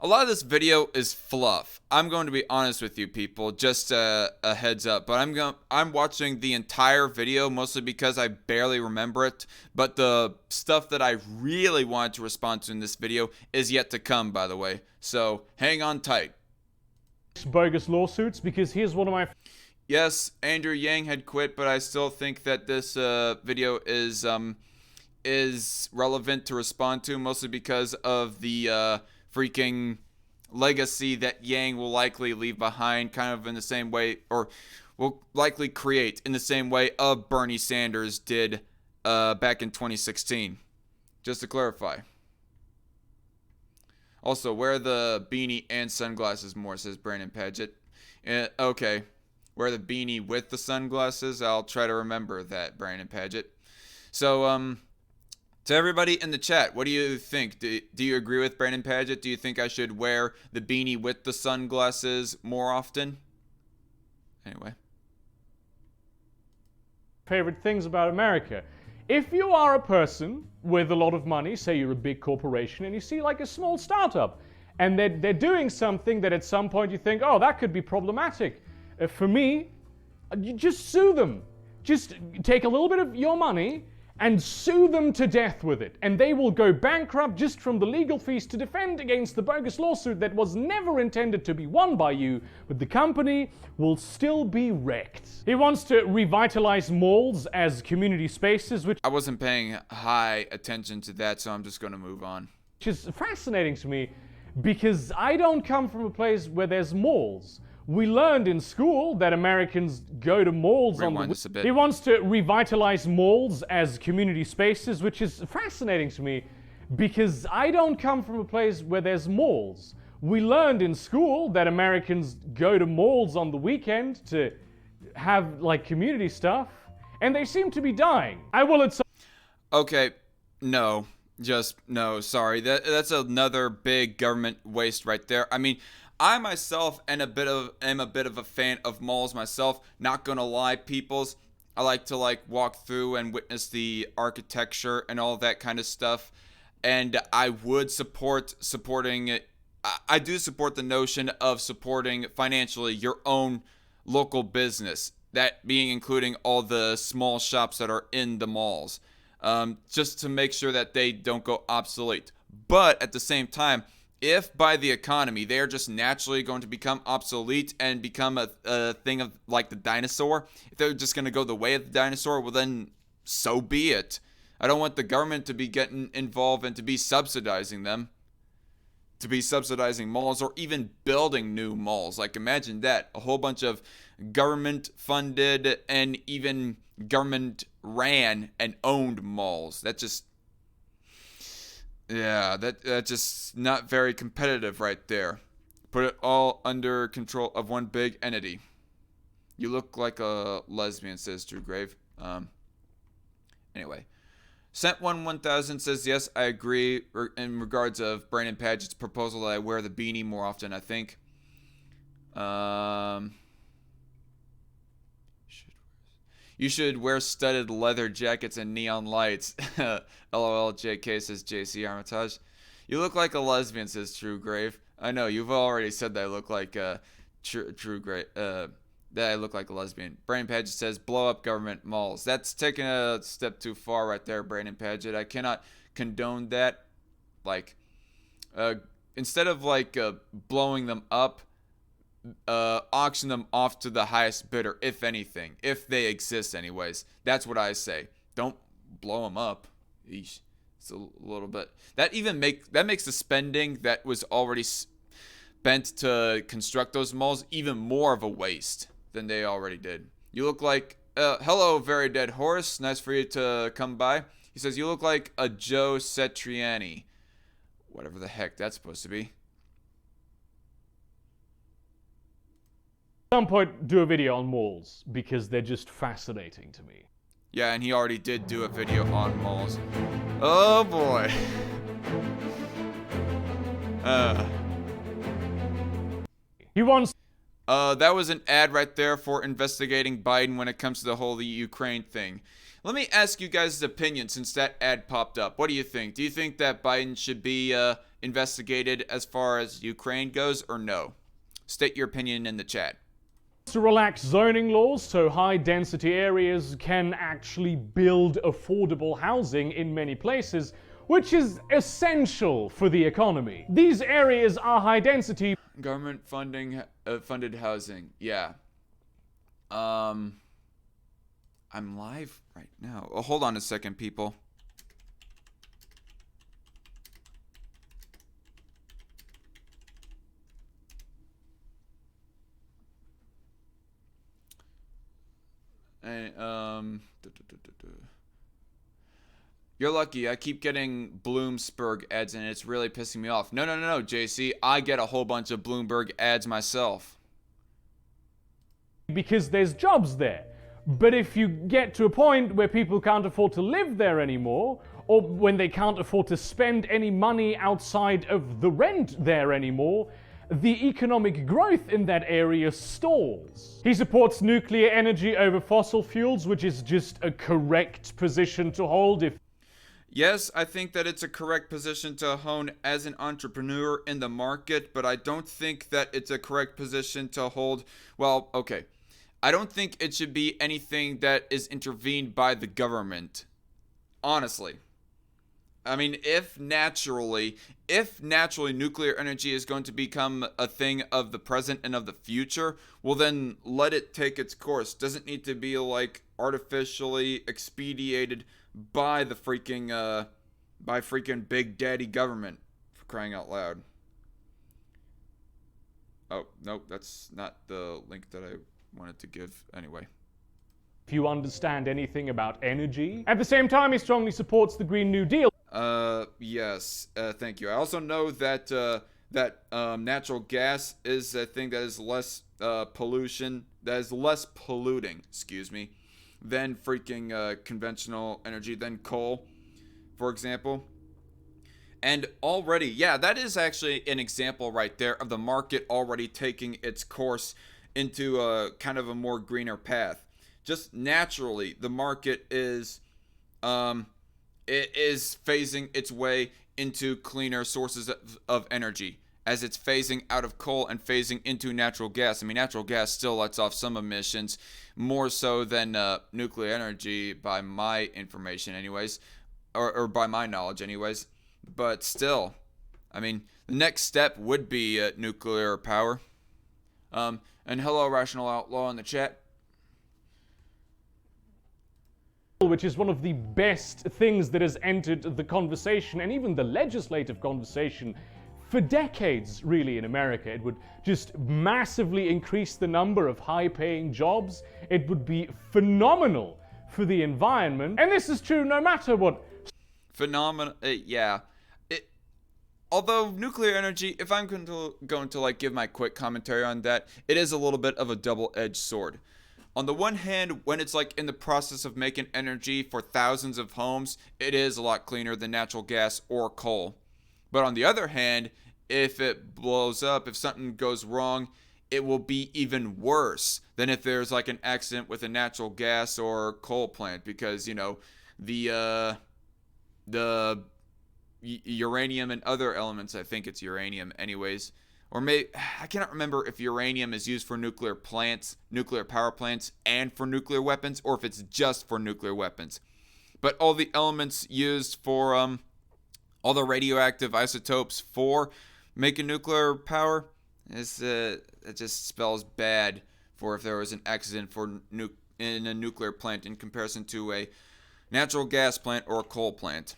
a lot of this video is fluff. I'm going to be honest with you people, just a heads up. But I'm watching the entire video mostly because I barely remember it. But the stuff that I really wanted to respond to in this video is yet to come, by the way. So hang on tight. Bogus lawsuits, because here's one of my... Yes, Andrew Yang had quit, but I still think that this video is relevant to respond to, mostly because of the freaking legacy that Yang will likely leave behind, kind of in the same way, or will likely create in the same way of Bernie Sanders did back in 2016. Just to clarify. Also, wear the beanie and sunglasses more, says Brandon Padgett. Okay, wear the beanie with the sunglasses. I'll try to remember that, Brandon Padgett. So, to everybody in the chat, what do you think? Do you agree with Brandon Padgett? Do you think I should wear the beanie with the sunglasses more often? Anyway. Favorite things about America If you are a person with a lot of money, say you're a big corporation, and you see like a small startup, and they're doing something that at some point you think, oh, that could be problematic. For me, you just sue them. Just take a little bit of your money and sue them to death with it. And they will go bankrupt just from the legal fees to defend against the bogus lawsuit that was never intended to be won by you, but the company will still be wrecked. He wants to revitalize malls as community spaces, which I wasn't paying high attention to that, so I'm just going to move on. Which is fascinating to me because I don't come from a place where there's malls. We learned in school that Americans go to malls on the bit. He wants to revitalize malls as community spaces, which is fascinating to me because I don't come from a place where there's malls. We learned in school that Americans go to malls on the weekend to have like community stuff, and they seem to be dying. I will at some Okay, no. Just no, sorry. That's another big government waste right there. I mean, I myself am a bit of a fan of malls myself. Not gonna lie, peoples. I like to like walk through and witness the architecture and all that kind of stuff. And I would supporting it. I do support the notion of supporting financially your own local business. That being including all the small shops that are in the malls. Just to make sure that they don't go obsolete. But at the same time, if by the economy they are just naturally going to become obsolete and become a thing of like the dinosaur, if they're just going to go the way of the dinosaur, well then so be it. I don't want the government to be getting involved and to be subsidizing them. To be subsidizing malls or even building new malls. Like imagine that. A whole bunch of government funded and even government ran and owned malls. That just, yeah, that just not very competitive right there. Put it all under control of one big entity. You look like a lesbian, says Drew Grave. Anyway. Sent 1000 says, yes, I agree in regards of Brandon Padgett's proposal that I wear the beanie more often, I think. You should wear studded leather jackets and neon lights. LOL, JK, says JC Armitage. You look like a lesbian, says True Grave. I know, you've already said that I look like a True Grave. That I look like a lesbian. Brandon Padgett says, blow up government malls. That's taking a step too far right there, Brandon Padgett. I cannot condone that. Like, instead of like blowing them up, auction them off to the highest bidder, if anything. If they exist anyways. That's what I say. Don't blow them up. Eesh. It's a little bit. That makes the spending that was already spent to construct those malls even more of a waste than they already did. You look like hello, very dead horse. Nice for you to come by. He says you look like a Joe Satriani. Whatever the heck that's supposed to be. At some point do a video on malls because they're just fascinating to me. Yeah, and he already did do a video on malls. Oh boy. He wants that was an ad right there for investigating Biden when it comes to the whole Ukraine thing. Let me ask you guys' opinion since that ad popped up. What do you think? Do you think that Biden should be investigated as far as Ukraine goes or no? State your opinion in the chat. To relax zoning laws so high density areas can actually build affordable housing in many places, which is essential for the economy. These areas are high density. Government funded housing. Yeah. I'm live right now. Oh, hold on a second, people. You're lucky. I keep getting Bloomberg ads and it's really pissing me off. No, JC. I get a whole bunch of Bloomberg ads myself. Because there's jobs there. But if you get to a point where people can't afford to live there anymore, or when they can't afford to spend any money outside of the rent there anymore, the economic growth in that area stalls. He supports nuclear energy over fossil fuels, which is just a correct position to hold if Yes, I think that it's a correct position to hold as an entrepreneur in the market, but I don't think that it's a correct position to hold. Well, okay. I don't think it should be anything that is intervened by the government. Honestly. I mean, if naturally nuclear energy is going to become a thing of the present and of the future, well then let it take its course. Doesn't need to be like artificially expedited by the freaking big daddy government, for crying out loud. Oh, no, that's not the link that I wanted to give anyway. If you understand anything about energy. At the same time, he strongly supports the Green New Deal. Yes, thank you. I also know that natural gas is a thing that is less polluting, than freaking conventional energy, than coal, for example. And already, yeah, that is actually an example right there of the market already taking its course into a kind of a more greener path. Just naturally, the market is phasing its way into cleaner sources of energy as it's phasing out of coal and phasing into natural gas. I mean, natural gas still lets off some emissions, more so than nuclear energy by my information anyways, or by my knowledge anyways. But still, I mean, the next step would be nuclear power. And hello, Rational Outlaw in the chat. Which is one of the best things that has entered the conversation and even the legislative conversation for decades, really, in America. It would just massively increase the number of high-paying jobs. It would be phenomenal for the environment. And this is true no matter what. Phenomenal, yeah. Although nuclear energy, if I'm going to like give my quick commentary on that, it is a little bit of a double-edged sword. On the one hand, when it's like in the process of making energy for thousands of homes, it is a lot cleaner than natural gas or coal. But on the other hand, if it blows up, if something goes wrong, it will be even worse than if there's like an accident with a natural gas or coal plant, because, you know, the uranium and other elements, I think it's uranium anyways, or maybe, I cannot remember if uranium is used for nuclear plants, nuclear power plants, and for nuclear weapons, or if it's just for nuclear weapons. But all the elements used for, all the radioactive isotopes for making nuclear power, it just spells bad for if there was an accident in a nuclear plant in comparison to a natural gas plant or a coal plant.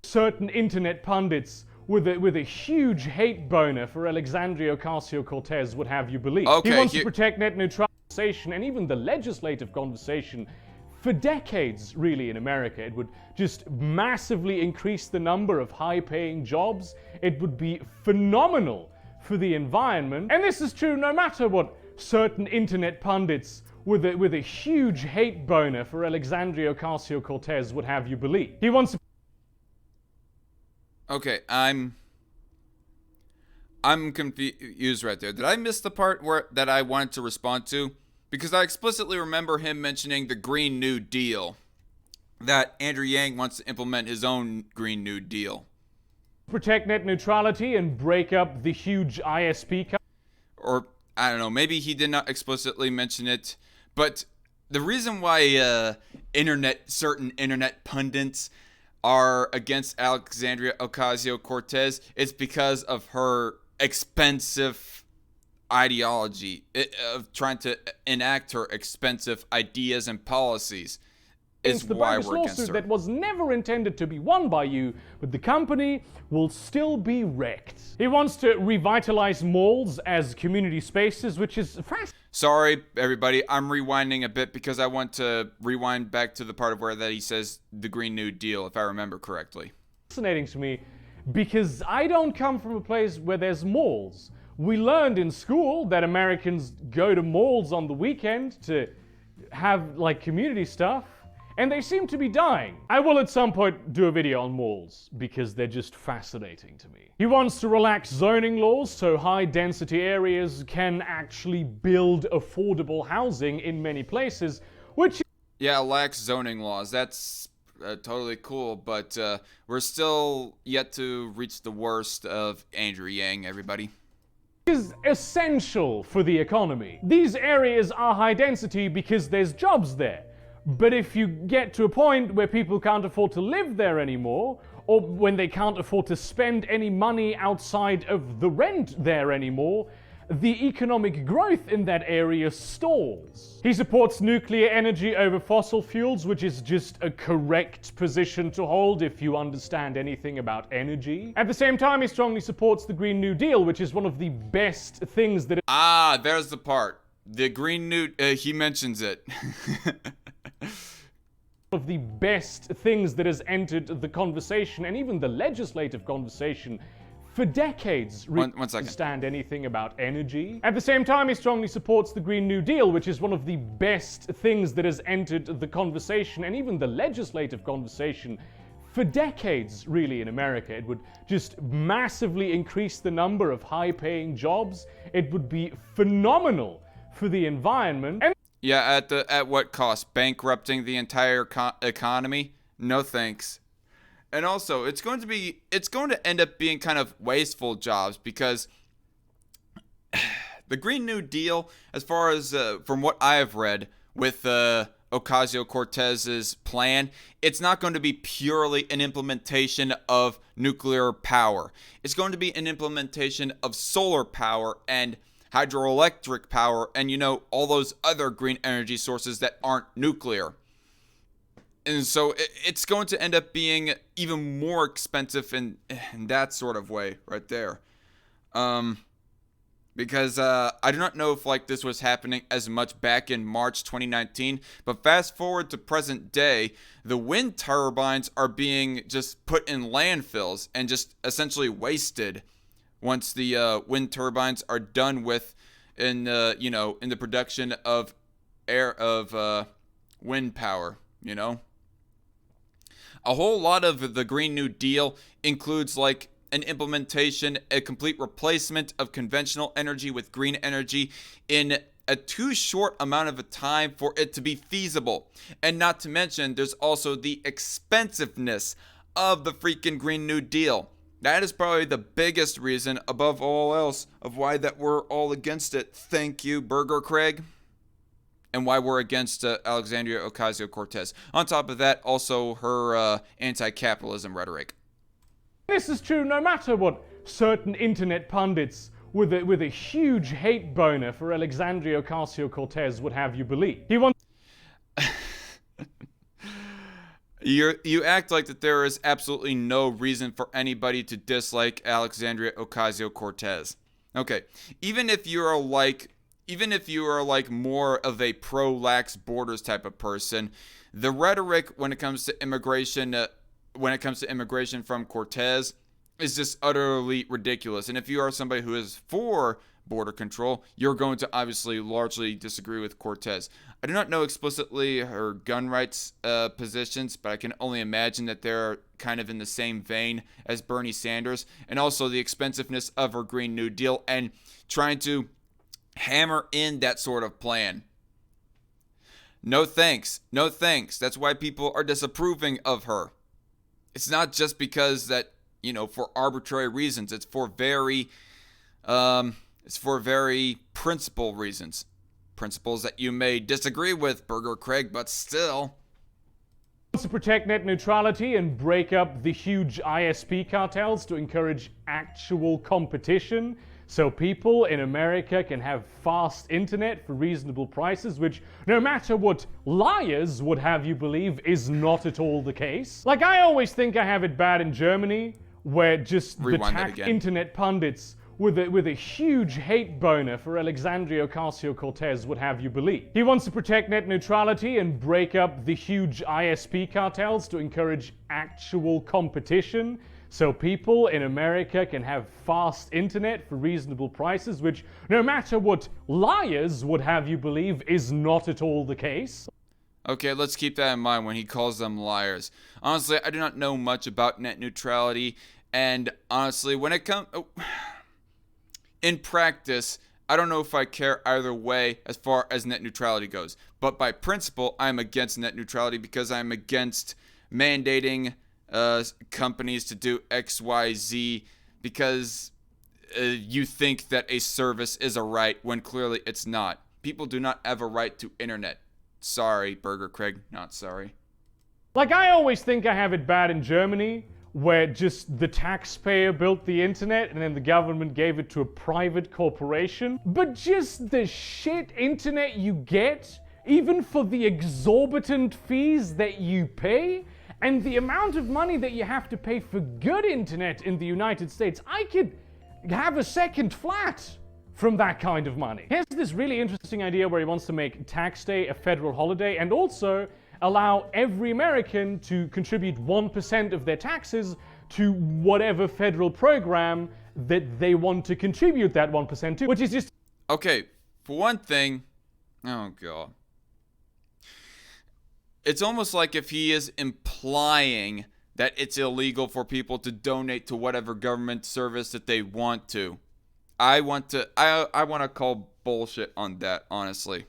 Certain internet pundits with a huge hate boner for Alexandria Ocasio-Cortez would have you believe. Okay, he wants to protect net neutrality and even the legislative conversation for decades, really, in America. It would just massively increase the number of high-paying jobs. It would be phenomenal for the environment. And this is true no matter what certain internet pundits with a huge hate boner for Alexandria Ocasio-Cortez would have you believe. He wants to... Okay, I'm confused right there. Did I miss the part that I wanted to respond to? Because I explicitly remember him mentioning the Green New Deal. That Andrew Yang wants to implement his own Green New Deal. Protect net neutrality and break up the huge ISP... Or, I don't know, maybe he did not explicitly mention it. But the reason why certain internet pundits are against Alexandria Ocasio-Cortez is because of her expensive ideology, of trying to enact her expensive ideas and policies. Is why we're against her. That was never intended to be won by you, but the company will still be wrecked. He wants to revitalize malls as community spaces, which is fascinating. Sorry, everybody. I'm rewinding a bit because I want to rewind back to the part of where that he says the Green New Deal, if I remember correctly. Fascinating to me because I don't come from a place where there's malls. We learned in school that Americans go to malls on the weekend to have like community stuff. and they seem to be dying. I will at some point do a video on malls, because they're just fascinating to me. He wants to relax zoning laws so high-density areas can actually build affordable housing in many places, which... Yeah, lax zoning laws. That's totally cool, but we're still yet to reach the worst of Andrew Yang, everybody. Is essential for the economy. These areas are high density because there's jobs there. But if you get to a point where people can't afford to live there anymore, or when they can't afford to spend any money outside of the rent there anymore, the economic growth in that area stalls. He supports nuclear energy over fossil fuels, which is just a correct position to hold if you understand anything about energy. At the same time, he strongly supports the Green New Deal, which is one of the best things that... There's the part. The Green New... he mentions it. Of the best things that has entered the conversation, and even the legislative conversation, for decades. One second. Understand anything about energy. At the same time, he strongly supports the Green New Deal, which is one of the best things that has entered the conversation, and even the legislative conversation, for decades, really, in America. It would just massively increase the number of high-paying jobs. It would be phenomenal for the environment. And yeah, at what cost? Bankrupting the entire economy? No thanks. And also, it's going to end up being kind of wasteful jobs, because the Green New Deal, as far as from what I have read with Ocasio-Cortez's plan, it's not going to be purely an implementation of nuclear power. It's going to be an implementation of solar power and hydroelectric power and, you know, all those other green energy sources that aren't nuclear. And so it's going to end up being even more expensive in that sort of way right there. Because I do not know if like this was happening as much back in March 2019, but fast forward to present day, the wind turbines are being just put in landfills and just essentially wasted once the wind turbines are done with in the production of wind power, you know. A whole lot of the Green New Deal includes like an implementation, a complete replacement of conventional energy with green energy in a too short amount of a time for it to be feasible. And not to mention, there's also the expensiveness of the freaking Green New Deal. That is probably the biggest reason above all else of why that we're all against it. Thank you, Burger Craig. And why we're against Alexandria Ocasio-Cortez. On top of that, also her anti-capitalism rhetoric. This is true no matter what certain internet pundits with a huge hate boner for Alexandria Ocasio-Cortez would have you believe. He wants... You act like that there is absolutely no reason for anybody to dislike Alexandria Ocasio-Cortez. Okay, even if you are like more of a pro-lax borders type of person, the rhetoric when it comes to immigration from Cortez is just utterly ridiculous. And if you are somebody who is for border control, you're going to obviously largely disagree with Cortez. I do not know explicitly her gun rights positions, but I can only imagine that they're kind of in the same vein as Bernie Sanders, and also the expensiveness of her Green New Deal and trying to hammer in that sort of plan. No thanks. No thanks. That's why people are disapproving of her. It's not just because that, you know, for arbitrary reasons. It's for very principle reasons. Principles that you may disagree with, Burger Craig, but still. To protect net neutrality and break up the huge ISP cartels to encourage actual competition, so people in America can have fast internet for reasonable prices, which, no matter what liars would have you believe, is not at all the case. Like, I always think I have it bad in Germany, where just the tack internet pundits with a huge hate boner for Alexandria Ocasio-Cortez would have you believe. He wants to protect net neutrality and break up the huge ISP cartels to encourage actual competition, so people in America can have fast internet for reasonable prices, which, no matter what liars would have you believe, is not at all the case. Okay, let's keep that in mind when he calls them liars. Honestly, I do not know much about net neutrality, and honestly, when it comes in practice, I don't know if I care either way as far as net neutrality goes. But by principle, I'm against net neutrality because I'm against mandating companies to do X, Y, Z because you think that a service is a right when clearly it's not. People do not have a right to internet. Sorry, Burger Craig, not sorry. Like, I always think I have it bad in Germany, where just the taxpayer built the internet and then the government gave it to a private corporation. But just the shit internet you get, even for the exorbitant fees that you pay, and the amount of money that you have to pay for good internet in the United States, I could have a second flat from that kind of money. Here's this really interesting idea where he wants to make tax day a federal holiday and also allow every American to contribute 1% of their taxes to whatever federal program that they want to contribute that 1% to, which is just... Okay, for one thing, oh god. It's almost like if he is implying that it's illegal for people to donate to whatever government service that they want to. I want to call bullshit on that, honestly.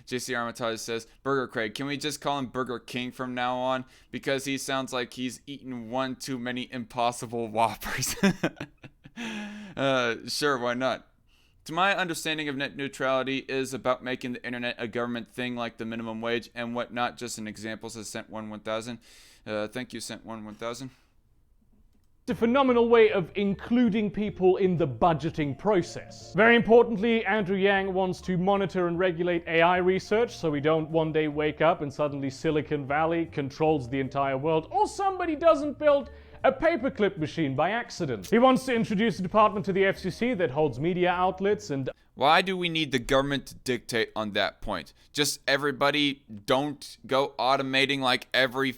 JC Armitage says, Burger Craig, can we just call him Burger King from now on? Because he sounds like he's eaten one too many Impossible Whoppers. Sure, why not? To my understanding of net neutrality is about making the internet a government thing like the minimum wage and whatnot. Just an example, says Cent11000. Thank you, Cent11000. A phenomenal way of including people in the budgeting process. Very importantly, Andrew Yang wants to monitor and regulate AI research so we don't one day wake up and suddenly Silicon Valley controls the entire world, or somebody doesn't build a paperclip machine by accident. He wants to introduce a department to the FCC that holds media outlets and... Why do we need the government to dictate on that point? Just everybody don't go automating like every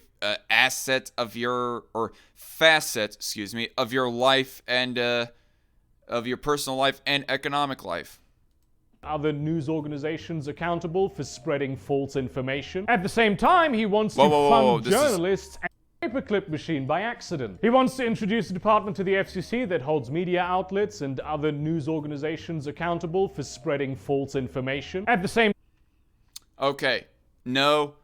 asset of your, or facet, excuse me, of your life and of your personal life and economic life. Other news organizations accountable for spreading false information. At the same time, he wants to fund journalists and paperclip machine by accident. He wants to introduce a department to the FCC that holds media outlets and other news organizations accountable for spreading false information. At the same... Okay, no,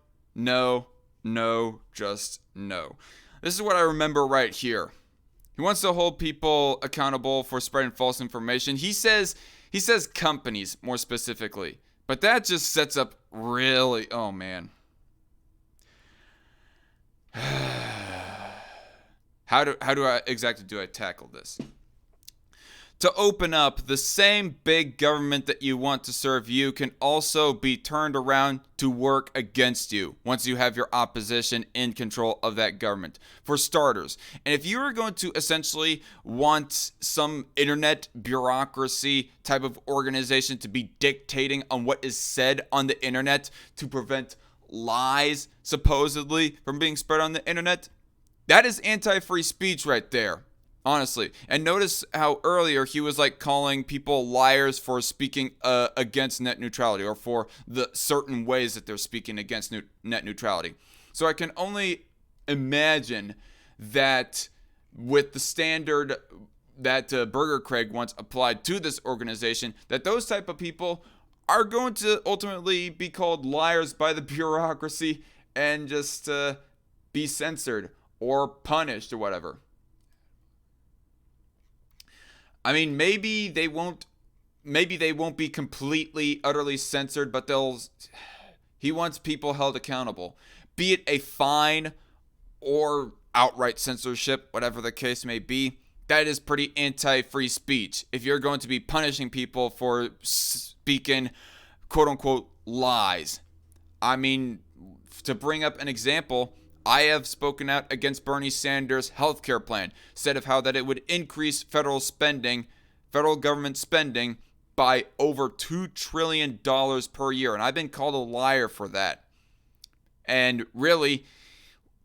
just no. This is what I remember right here. He wants to hold people accountable for spreading false information. He says companies more specifically, but that just sets up really, oh man. How do I exactly tackle this? To open up, the same big government that you want to serve you can also be turned around to work against you once you have your opposition in control of that government. For starters, and if you are going to essentially want some internet bureaucracy type of organization to be dictating on what is said on the internet to prevent lies supposedly from being spread on the internet, that is anti-free speech right there. Honestly. And notice how earlier he was like calling people liars for speaking against net neutrality, or for the certain ways that they're speaking against net neutrality. So I can only imagine that with the standard that Burger Craig once applied to this organization, that those type of people are going to ultimately be called liars by the bureaucracy and just be censored or punished or whatever. I mean, maybe they won't be completely, utterly censored, but he wants people held accountable. Be it a fine or outright censorship, whatever the case may be, that is pretty anti-free speech. If you're going to be punishing people for speaking, quote-unquote, lies. I mean, to bring up an example, I have spoken out against Bernie Sanders' healthcare plan, said of how that it would increase federal government spending by over $2 trillion per year. And I've been called a liar for that. And really,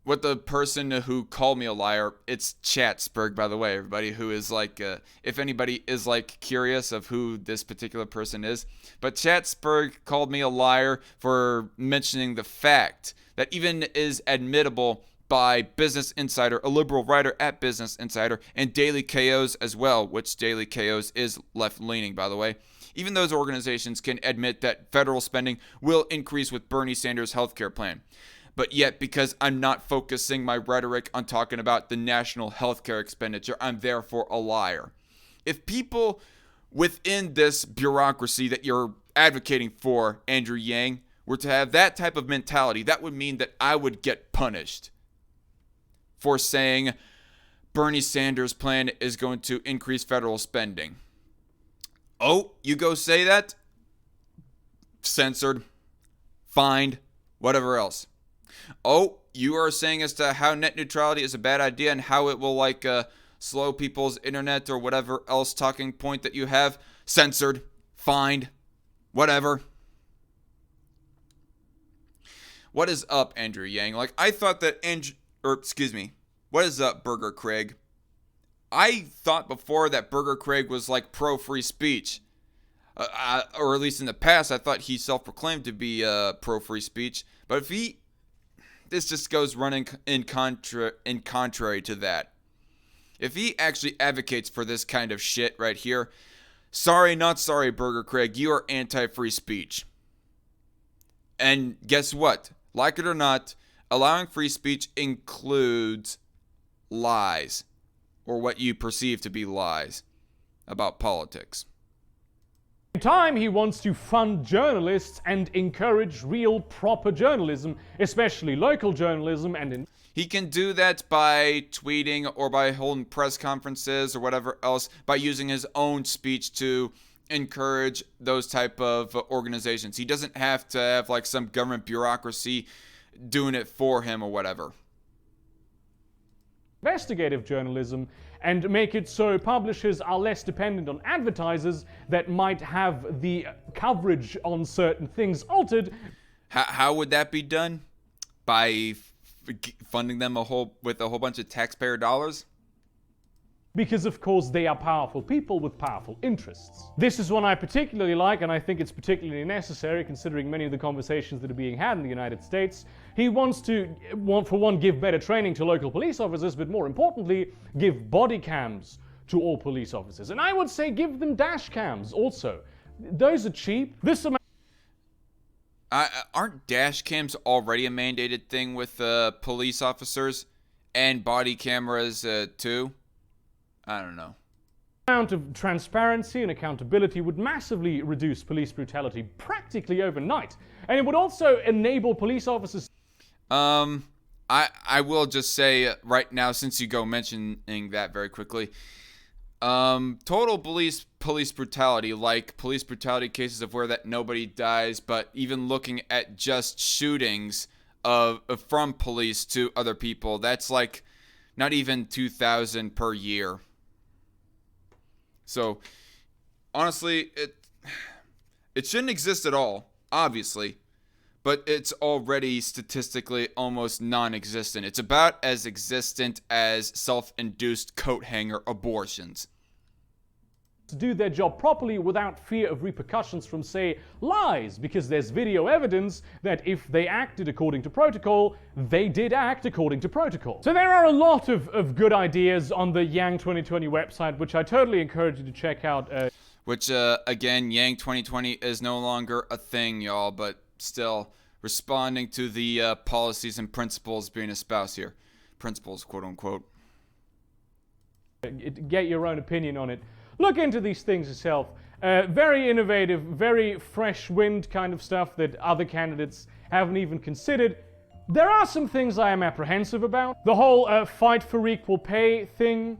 with the person who called me a liar. It's Chatsberg, by the way, everybody, who is like, if anybody is like curious of who this particular person is. But Chatsberg called me a liar for mentioning the fact that even is admittable by Business Insider, a liberal writer at Business Insider, and Daily KOs as well, which Daily KOs is left-leaning, by the way. Even those organizations can admit that federal spending will increase with Bernie Sanders' healthcare plan. But yet, because I'm not focusing my rhetoric on talking about the national healthcare expenditure, I'm therefore a liar. If people within this bureaucracy that you're advocating for, Andrew Yang, were to have that type of mentality, that would mean that I would get punished for saying Bernie Sanders' plan is going to increase federal spending. Oh, you go say that? Censored, fined, whatever else. Oh, you are saying as to how net neutrality is a bad idea and how it will slow people's internet or whatever else talking point that you have. Censored, fined, whatever. What is up, Andrew Yang? Like, I thought that what is up, Burger Craig? I thought before that Burger Craig was like pro-free speech. Or at least in the past, I thought he self-proclaimed to be pro-free speech. But if this just goes running in contrary to that. If he actually advocates for this kind of shit right here, sorry, not sorry, Burger Craig, you are anti-free speech. And guess what? Like it or not, allowing free speech includes lies, or what you perceive to be lies about politics. At the same time, he wants to fund journalists and encourage real, proper journalism, especially local journalism. And he can do that by tweeting or by holding press conferences or whatever else, by using his own speech to encourage those type of organizations. He doesn't have to have like some government bureaucracy doing it for him or whatever. Investigative journalism, and make it so publishers are less dependent on advertisers that might have the coverage on certain things altered. How would that be done? By funding them with a whole bunch of taxpayer dollars? Because, of course, they are powerful people with powerful interests. This is one I particularly like, and I think it's particularly necessary considering many of the conversations that are being had in the United States. He wants to, for one, give better training to local police officers, but more importantly, give body cams to all police officers. And I would say give them dash cams also. Those are cheap. Aren't dash cams already a mandated thing with police officers and body cameras too? I don't know. Amount of transparency and accountability would massively reduce police brutality practically overnight, and it would also enable police officers. I will just say right now, since you go mentioning that very quickly, total police brutality, like police brutality cases of where that nobody dies, but even looking at just shootings from police to other people, that's like not even 2,000 per year. So, honestly, it shouldn't exist at all, obviously, but it's already statistically almost non-existent. It's about as existent as self-induced coat hanger abortions. To do their job properly without fear of repercussions from, say, lies, because there's video evidence that if they acted according to protocol, they did act according to protocol. So there are a lot of good ideas on the Yang 2020 website, which I totally encourage you to check out. Which, again, Yang 2020 is no longer a thing, y'all, but still responding to the policies and principles being espoused here. Principles, quote unquote. Get your own opinion on it. Look into these things yourself. Very innovative, very fresh wind kind of stuff that other candidates haven't even considered. There are some things I am apprehensive about. The whole fight for equal pay thing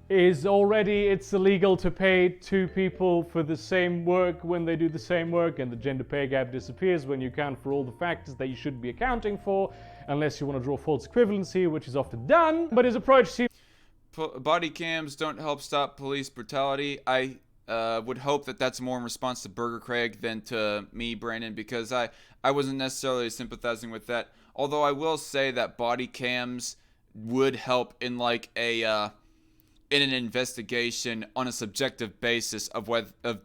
is already, it's illegal to pay two people for the same work when they do the same work, and the gender pay gap disappears when you account for all the factors that you should be accounting for, unless you want to draw false equivalency, which is often done. But his approach seems body cams don't help stop police brutality. I would hope that that's more in response to Burger Craig than to me, Brandon, because I wasn't necessarily sympathizing with that. Although I will say that body cams would help in like a in an investigation on a subjective basis of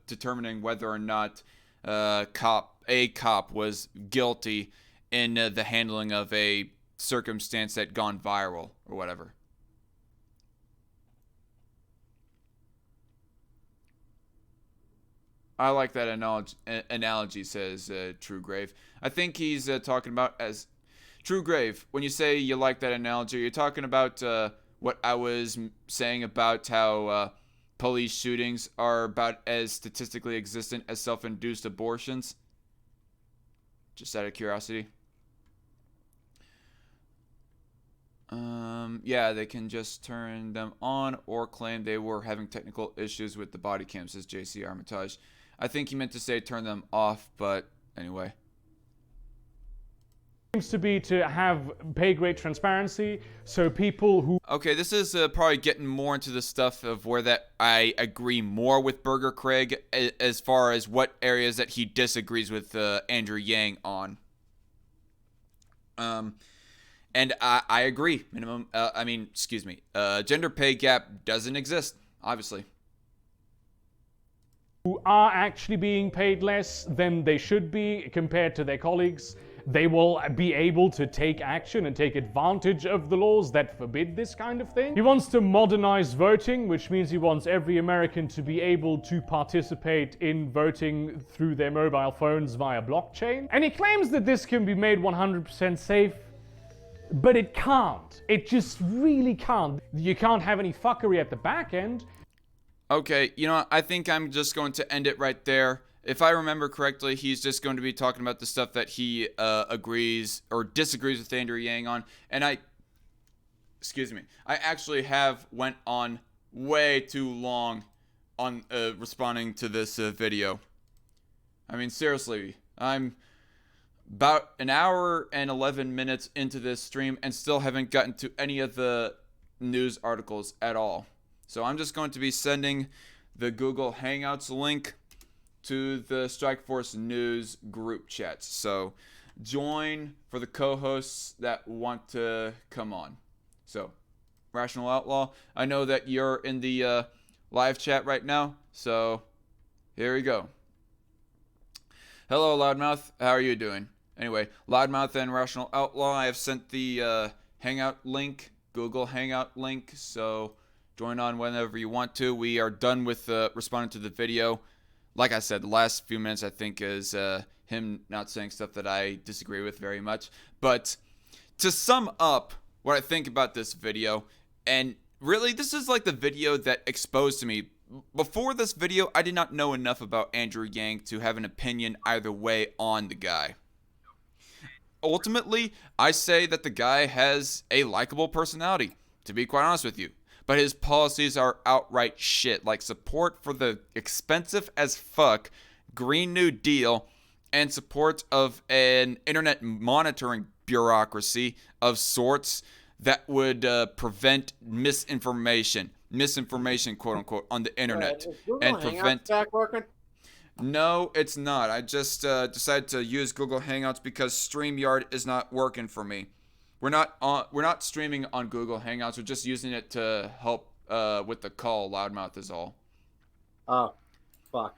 determining whether or not a cop was guilty in the handling of a circumstance that gone viral or whatever. I like that analogy, says True Grave. I think he's talking about as True Grave. When you say you like that analogy, you're talking about what I was saying about how police shootings are about as statistically existent as self-induced abortions. Just out of curiosity. Yeah, they can just turn them on or claim they were having technical issues with the body cam, says JC Armitage. I think he meant to say turn them off, but anyway. Seems to be to have pay grade transparency, so people who... Okay, this is probably getting more into the stuff of where that I agree more with Burger Craig as far as what areas that he disagrees with Andrew Yang on. And I agree. Gender pay gap doesn't exist, obviously. Who are actually being paid less than they should be compared to their colleagues, they will be able to take action and take advantage of the laws that forbid this kind of thing. He wants to modernize voting, which means he wants every American to be able to participate in voting through their mobile phones via blockchain. And he claims that this can be made 100% safe, but it can't. It just really can't. You can't have any fuckery at the back end. Okay, you know what? I think I'm just going to end it right there. If I remember correctly, he's just going to be talking about the stuff that he agrees or disagrees with Andrew Yang on. And I actually have went on way too long on responding to this video. I mean, seriously, I'm about an hour and 11 minutes into this stream and still haven't gotten to any of the news articles at all. So I'm just going to be sending the Google Hangouts link to the Strikeforce News group chats. So join for the co-hosts that want to come on. So, Rational Outlaw, I know that you're in the live chat right now, so here we go. Hello, Loudmouth. How are you doing? Anyway, Loudmouth and Rational Outlaw, I have sent the Hangout link, Google Hangout link, so join on whenever you want to. We are done with responding to the video. Like I said, the last few minutes I think is him not saying stuff that I disagree with very much. But to sum up what I think about this video, and really this is like the video that exposed to me. Before this video, I did not know enough about Andrew Yang to have an opinion either way on the guy. Ultimately, I say that the guy has a likable personality, to be quite honest with you. But his policies are outright shit, like support for the expensive as fuck Green New Deal and support of an internet monitoring bureaucracy of sorts that would prevent misinformation, quote unquote, on the internet. And prevent... back working? No, it's not. I just decided to use Google Hangouts because StreamYard is not working for me. We're not streaming on Google Hangouts. We're just using it to help with the call. Loudmouth is all. Oh, fuck.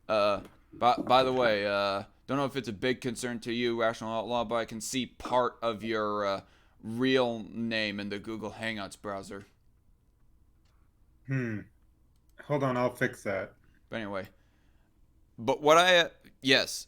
By the way, don't know if it's a big concern to you, Rational Outlaw, but I can see part of your real name in the Google Hangouts browser. Hold on, I'll fix that. But anyway, yes,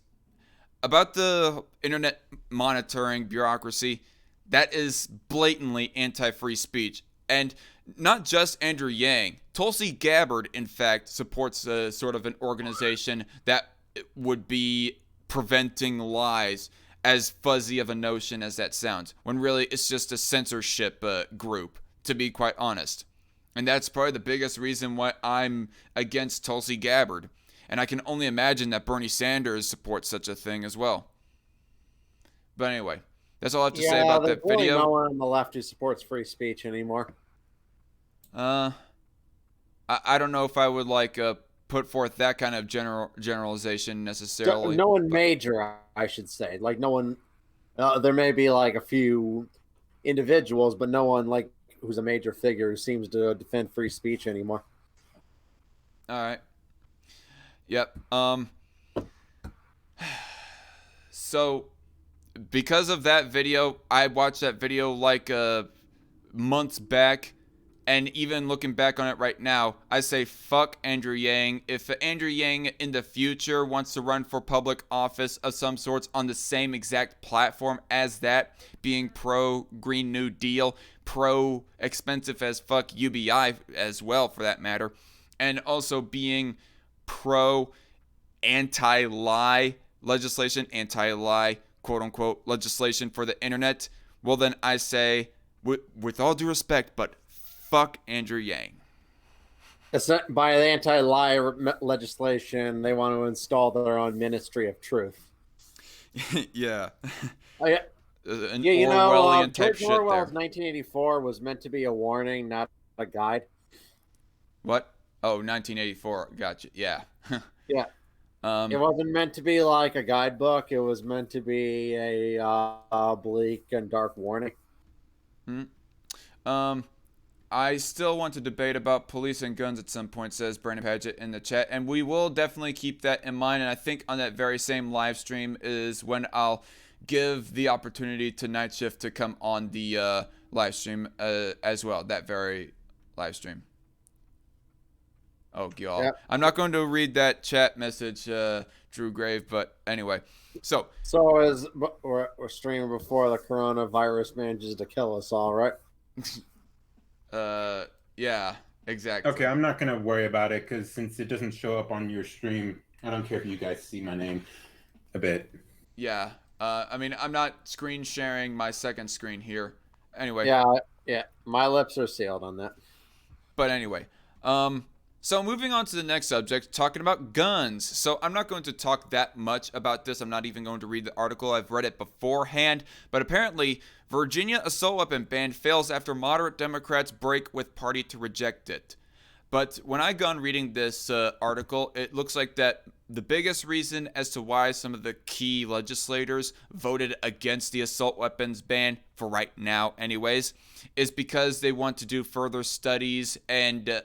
about the internet monitoring bureaucracy. That is blatantly anti-free speech. And not just Andrew Yang. Tulsi Gabbard, in fact, supports sort of an organization that would be preventing lies, as fuzzy of a notion as that sounds, when really it's just a censorship group, to be quite honest. And that's probably the biggest reason why I'm against Tulsi Gabbard. And I can only imagine that Bernie Sanders supports such a thing as well. But anyway, that's all I have to say about that video. There's no one on the left who supports free speech anymore. I don't know if I would put forth that kind of generalization necessarily. No one major, I should say. Like no one There may be like a few individuals, but no one like who's a major figure who seems to defend free speech anymore. All right. Yep. So because of that video, I watched that video like months back, and even looking back on it right now, I say fuck Andrew Yang. If Andrew Yang in the future wants to run for public office of some sorts on the same exact platform as that, being pro Green New Deal, pro expensive as fuck UBI as well for that matter, and also being pro anti-lie legislation, anti-lie quote unquote legislation for the internet, well then I say, with all due respect, but fuck Andrew Yang. It's not, by the anti-lie legislation, they want to install their own Ministry of Truth. Yeah. Oh, yeah. An Yeah, you know, Orwellian type George shit Orwell's there. 1984 was meant to be a warning, not a guide. What? Oh, 1984. Gotcha. Yeah. Yeah. It wasn't meant to be like a guidebook. It was meant to be a bleak and dark warning. I still want to debate about police and guns at some point, says Brandon Padgett in the chat, and we will definitely keep that in mind. And I think on that very same live stream is when I'll give the opportunity to Night Shift to come on the live stream as well. That very live stream. Oh, y'all. Yep. I'm not going to read that chat message, Drew Grave, but anyway. So as we're streaming before the coronavirus manages to kill us all, right? Yeah, exactly. Okay, I'm not gonna worry about it because since it doesn't show up on your stream, I don't care if you guys see my name a bit. Yeah. I mean, I'm not screen sharing my second screen here. Anyway. Yeah. My lips are sealed on that. But anyway, so moving on to the next subject, talking about guns. So I'm not going to talk that much about this. I'm not even going to read the article. I've read it beforehand. But apparently, Virginia assault weapon ban fails after moderate Democrats break with party to reject it. But when I got on reading this article, it looks like that the biggest reason as to why some of the key legislators voted against the assault weapons ban, for right now anyways, is because they want to do further studies and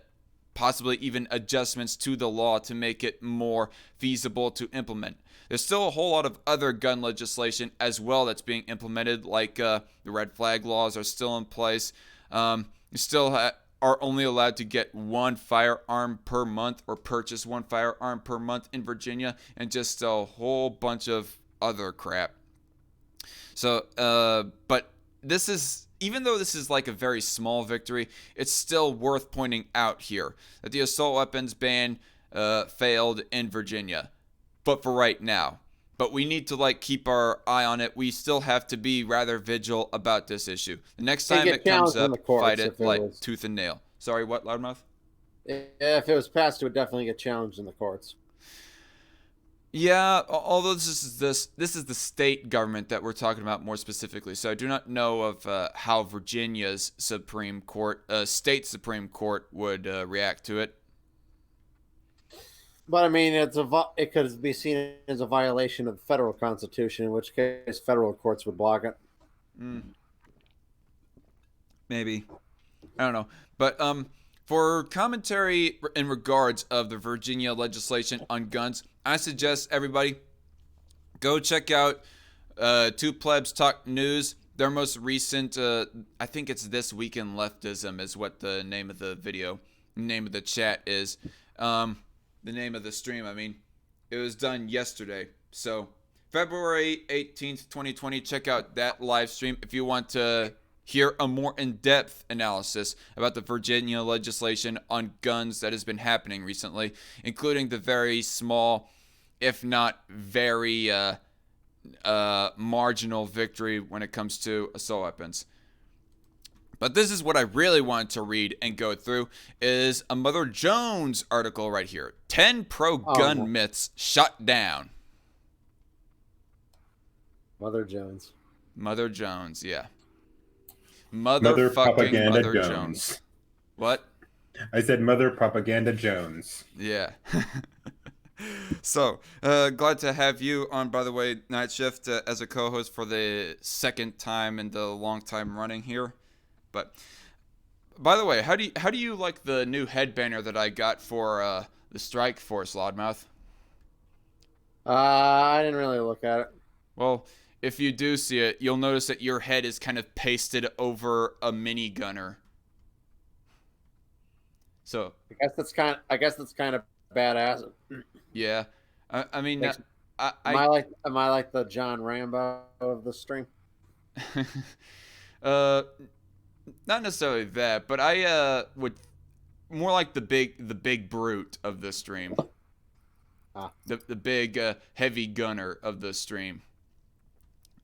possibly even adjustments to the law to make it more feasible to implement. There's still a whole lot of other gun legislation as well that's being implemented, like the red flag laws are still in place. You still are only allowed to get one firearm per month or purchase one firearm per month in Virginia, and just a whole bunch of other crap. So, but this is, even though this is like a very small victory, it's still worth pointing out here that the assault weapons ban failed in Virginia, but for right now. But we need to like keep our eye on it. We still have to be rather vigilant about this issue. The next time it comes up, fight it like tooth and nail. Sorry, what, Loudmouth? If it was passed, it would definitely get challenged in the courts. Yeah, although this is the state government that we're talking about more specifically. So I do not know of how Virginia's Supreme Court, state Supreme Court, would react to it. But I mean, it could be seen as a violation of the federal constitution, in which case federal courts would block it. Maybe, I don't know. But for commentary in regards of the Virginia legislation on guns, I suggest everybody go check out Two Plebs Talk News. Their most recent, I think it's This Week in Leftism is what the name of the video, name of the chat is. The name of the stream, I mean. It was done yesterday. So, February 18th, 2020, check out that live stream if you want to hear a more in-depth analysis about the Virginia legislation on guns that has been happening recently, including the very small, if not very marginal victory when it comes to assault weapons. But this is what I really wanted to read and go through, is a Mother Jones article right here. 10 pro-gun myths shut down. Mother Jones. Mother Jones, yeah. Mother Jones. What? I said Mother Propaganda Jones. Yeah. So, glad to have you on, by the way, Night Shift, as a co-host for the second time in the long time running here. But, by the way, how do you like the new headbanner that I got for the Strike Force, Loudmouth? I didn't really look at it. Well, if you do see it, you'll notice that your head is kind of pasted over a mini gunner. So I guess that's kind of badass. Yeah, I mean, Am I like the John Rambo of the stream? Not necessarily that, but I would more like the big brute of the stream. The big heavy gunner of the stream.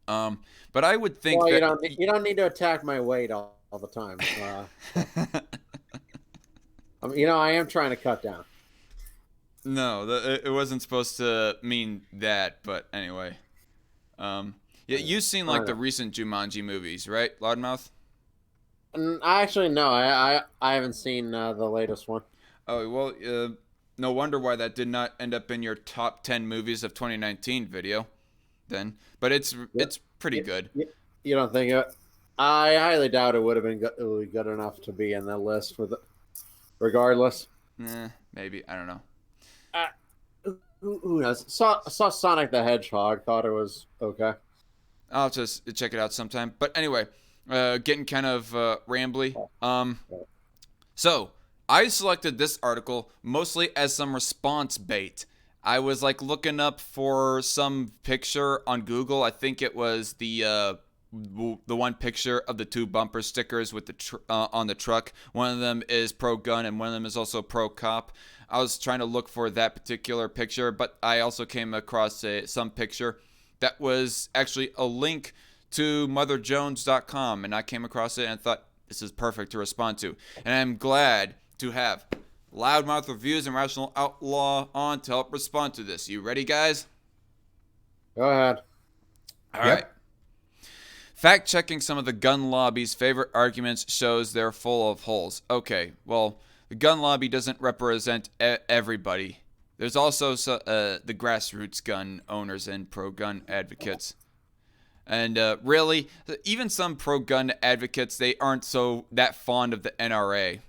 But I would think that you don't need to attack my weight all the time. I am trying to cut down. No, it wasn't supposed to mean that, but anyway. Yeah, you've seen like the recent Jumanji movies, right, Loudmouth? Actually, no, I haven't seen the latest one. Oh, well, no wonder why that did not end up in your top 10 movies of 2019 video then. But it's pretty good. You don't think it? I highly doubt it would have been good enough to be in the list regardless. Maybe. I don't know. Who knows? Saw Sonic the Hedgehog. Thought it was okay. I'll just check it out sometime. But anyway, getting kind of rambly. So I selected this article mostly as some response bait. I was like looking up for some picture on Google. I think it was the one picture of the two bumper stickers with the on the truck. One of them is pro gun and one of them is also pro cop. I was trying to look for that particular picture, but I also came across some picture that was actually a link to motherjones.com, and I came across it and thought this is perfect to respond to. And I'm glad to have Loudmouth Reviews and Rational Outlaw on to help respond to this. You ready, guys? Go ahead. All right. Fact-checking some of the gun lobby's favorite arguments shows they're full of holes. Okay, well, the gun lobby doesn't represent everybody. There's also the grassroots gun owners and pro-gun advocates. And really, even some pro-gun advocates, they aren't that fond of the NRA.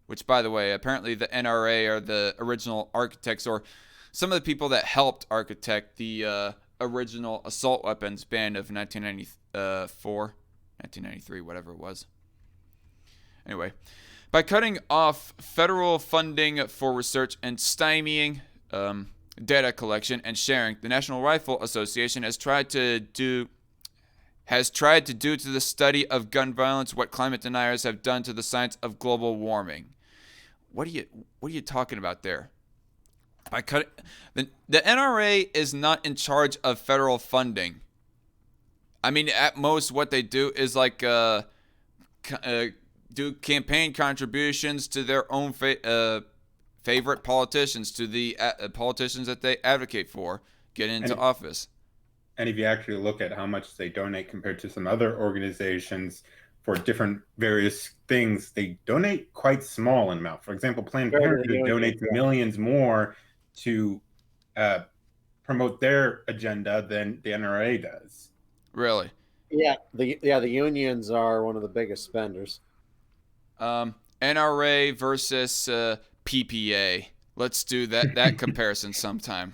Which, by the way, apparently the NRA are the original architects, or some of the people that helped architect the original assault weapons ban of 1993, whatever it was. Anyway, by cutting off federal funding for research and stymieing data collection and sharing, the National Rifle Association has tried to do to the study of gun violence what climate deniers have done to the science of global warming. What are you talking about there? By cutting the NRA is not in charge of federal funding. I mean, at most, what they do is like do campaign contributions to their own favorite politicians, to the politicians that they advocate for, get into office. And if you actually look at how much they donate compared to some other organizations for different various things, they donate quite small in amount. For example, Planned Parenthood donates millions more to promote their agenda than the NRA does. Really? Yeah, the unions are one of the biggest spenders. NRA versus PPA. Let's do that comparison sometime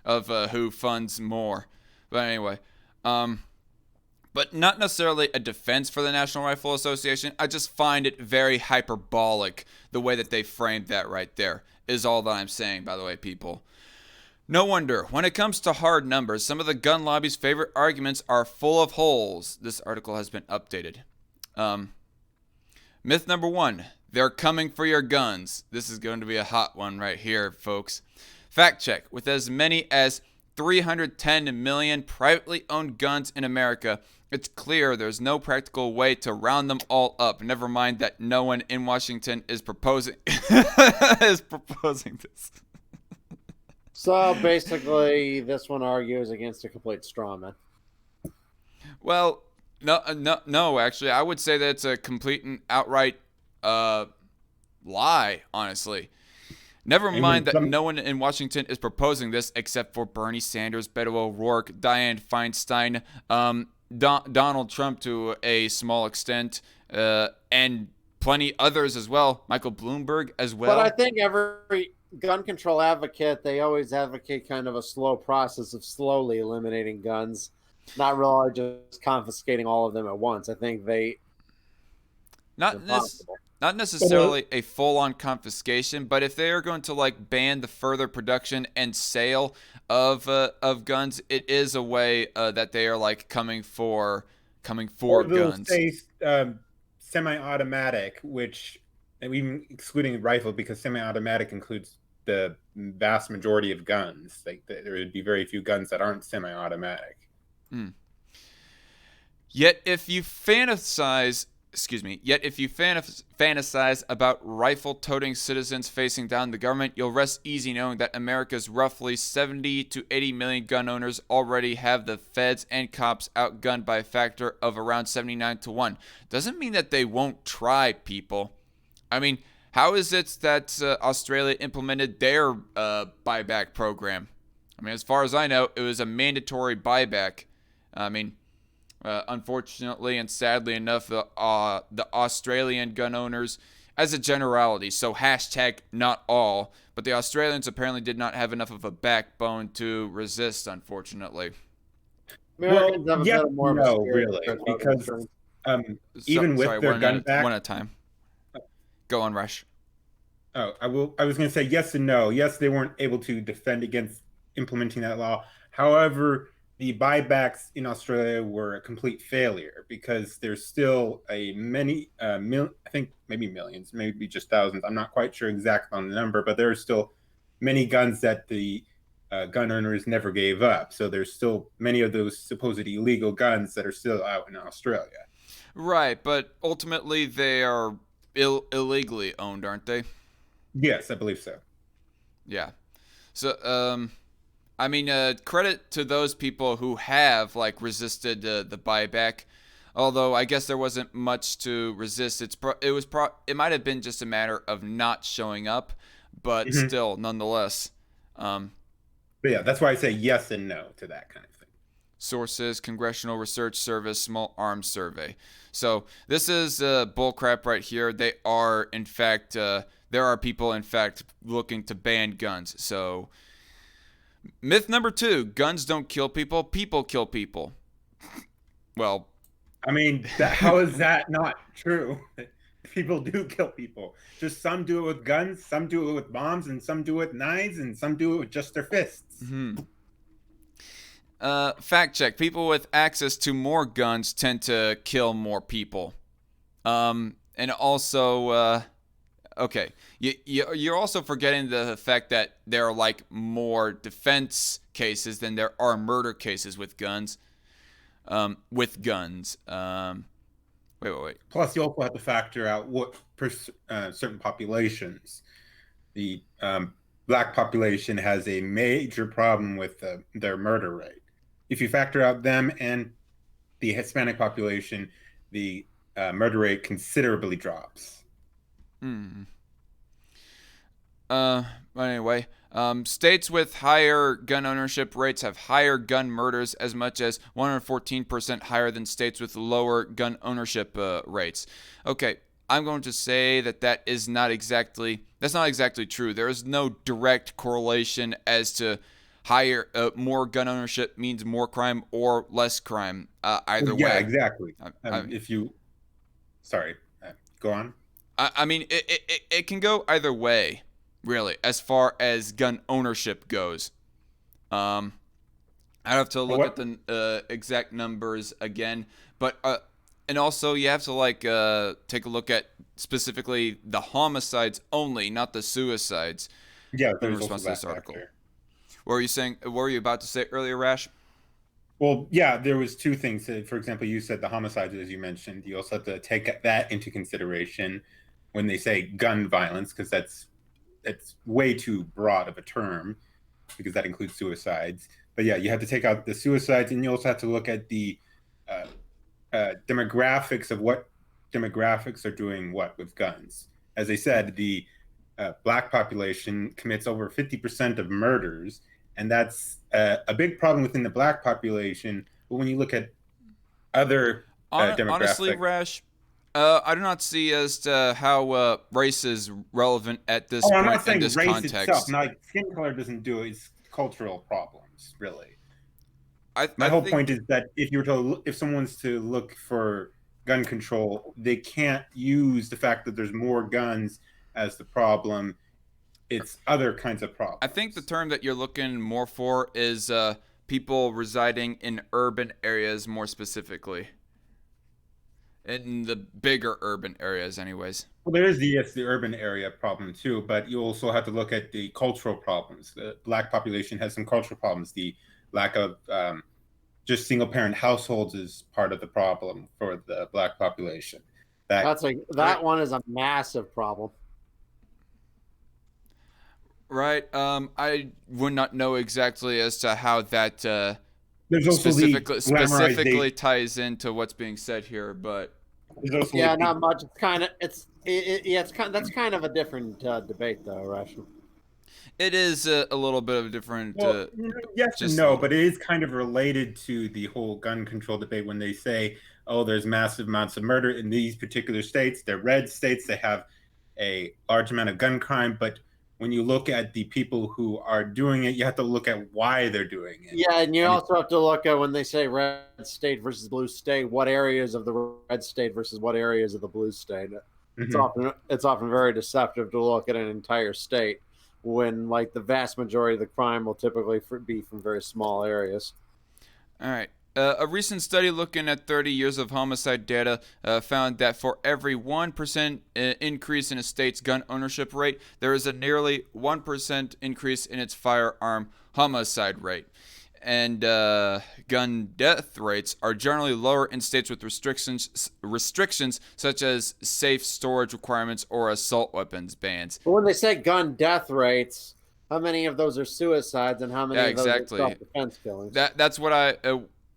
of who funds more. But anyway, but not necessarily a defense for the National Rifle Association. I just find it very hyperbolic the way that they framed that right there, is all that I'm saying, by the way, people. No wonder, when it comes to hard numbers, some of the gun lobby's favorite arguments are full of holes. This article has been updated. Myth number 1, they're coming for your guns. This is going to be a hot one right here, folks. Fact check, with as many as 310 million privately owned guns in America, it's clear there's no practical way to round them all up. Never mind that no one in Washington is proposing this. So basically, this one argues against a complete straw man. Well, no. Actually, I would say that it's a complete and outright lie. Honestly, Never mind that no one in Washington is proposing this except for Bernie Sanders, Beto O'Rourke, Dianne Feinstein, Donald Trump to a small extent, and plenty others as well. Michael Bloomberg as well. But I think every gun control advocate, they always advocate kind of a slow process of slowly eliminating guns, not really just confiscating all of them at once. I think they... Not necessarily a full-on confiscation, but if they are going to like ban the further production and sale of guns, it is a way that they are like coming for guns. Say semi-automatic, which even excluding rifle, because semi-automatic includes the vast majority of guns. Like there would be very few guns that aren't semi-automatic. Yet if you fantasize about rifle-toting citizens facing down the government, you'll rest easy knowing that America's roughly 70 to 80 million gun owners already have the feds and cops outgunned by a factor of around 79 to 1. Doesn't mean that they won't try, people. I mean, how is it that Australia implemented their buyback program? I mean, as far as I know, it was a mandatory buyback. I mean... unfortunately and sadly enough, the Australian gun owners, as a generality, so hashtag not all, but the Australians apparently did not have enough of a backbone to resist, unfortunately. Well, yeah, no, really, because even with their gun back... One at a time. Go on, Rush. Oh, I was going to say yes and no. Yes, they weren't able to defend against implementing that law. However... the buybacks in Australia were a complete failure because there's still I think maybe millions, maybe just thousands. I'm not quite sure exactly on the number, but there are still many guns that the gun owners never gave up. So there's still many of those supposed illegal guns that are still out in Australia. Right, but ultimately they are illegally owned, aren't they? Yes, I believe so. Yeah. So, I mean, credit to those people who have like resisted the buyback. Although I guess there wasn't much to resist. It might have been just a matter of not showing up, but still, nonetheless. But yeah, that's why I say yes and no to that kind of thing. Sources: Congressional Research Service, Small Arms Survey. So this is bullcrap right here. They are, in fact, there are people, in fact, looking to ban guns. So. Myth number 2, guns don't kill people, people kill people. Well, I mean, how is that not true? People do kill people. Just some do it with guns, some do it with bombs, and some do it with knives, and some do it with just their fists. Fact check. People with access to more guns tend to kill more people. And also... okay, you're also forgetting the fact that there are like more defense cases than there are murder cases with guns. Wait. Plus, you also have to factor out what certain populations. The black population has a major problem with their murder rate. If you factor out them and the Hispanic population, the murder rate considerably drops. Anyway, states with higher gun ownership rates have higher gun murders, as much as 114% higher than states with lower gun ownership rates. Okay, I'm going to say that's not exactly true. There is no direct correlation as to more gun ownership means more crime or less crime. Either way. Yeah, exactly. Go on. I mean, it can go either way, really, as far as gun ownership goes. I'd have to look at the exact numbers again, but and also you have to take a look at specifically the homicides only, not the suicides. Yeah, in response to this article. What were you saying? What were you about to say earlier, Rash? Well, yeah, there was two things. For example, you said the homicides, as you mentioned. You also have to take that into consideration when they say gun violence, because that's way too broad of a term, because that includes suicides. But yeah, you have to take out the suicides, and you also have to look at the demographics of what demographics are doing what with guns. As I said, the black population commits over 50% of murders, and that's a big problem within the black population. But when you look at other demographics, honestly, Rash, I do not see as to how race is relevant at this point I'm not saying in this race context. itself. Not skin color doesn't do it. It's cultural problems, really. My I whole think, point is that if someone's to look for gun control, they can't use the fact that there's more guns as the problem. It's other kinds of problems. I think the term that you're looking more for is people residing in urban areas, more specifically. In the bigger urban areas, anyways. Well, there is the urban area problem too, but you also have to look at the cultural problems. The black population has some cultural problems. The lack of just single-parent households is part of the problem for the black population. That one is a massive problem. Right. I would not know exactly as to how that there's also specifically ties into what's being said here, but not much. That's kind of a different debate, though, Russian. It is a little bit of a different. Yes and no, but it is kind of related to the whole gun control debate when they say, "Oh, there's massive amounts of murder in these particular states. They're red states. They have a large amount of gun crime, but." When you look at the people who are doing it, you have to look at why they're doing it. Yeah, and you also have to look at when they say red state versus blue state, what areas of the red state versus what areas of the blue state. Mm-hmm. It's often very deceptive to look at an entire state when, like, the vast majority of the crime will typically be from very small areas. All right. A recent study looking at 30 years of homicide data found that for every 1% increase in a state's gun ownership rate, there is a nearly 1% increase in its firearm homicide rate. And gun death rates are generally lower in states with restrictions such as safe storage requirements or assault weapons bans. But when they say gun death rates, how many of those are suicides and how many of those are self-defense killings? That's what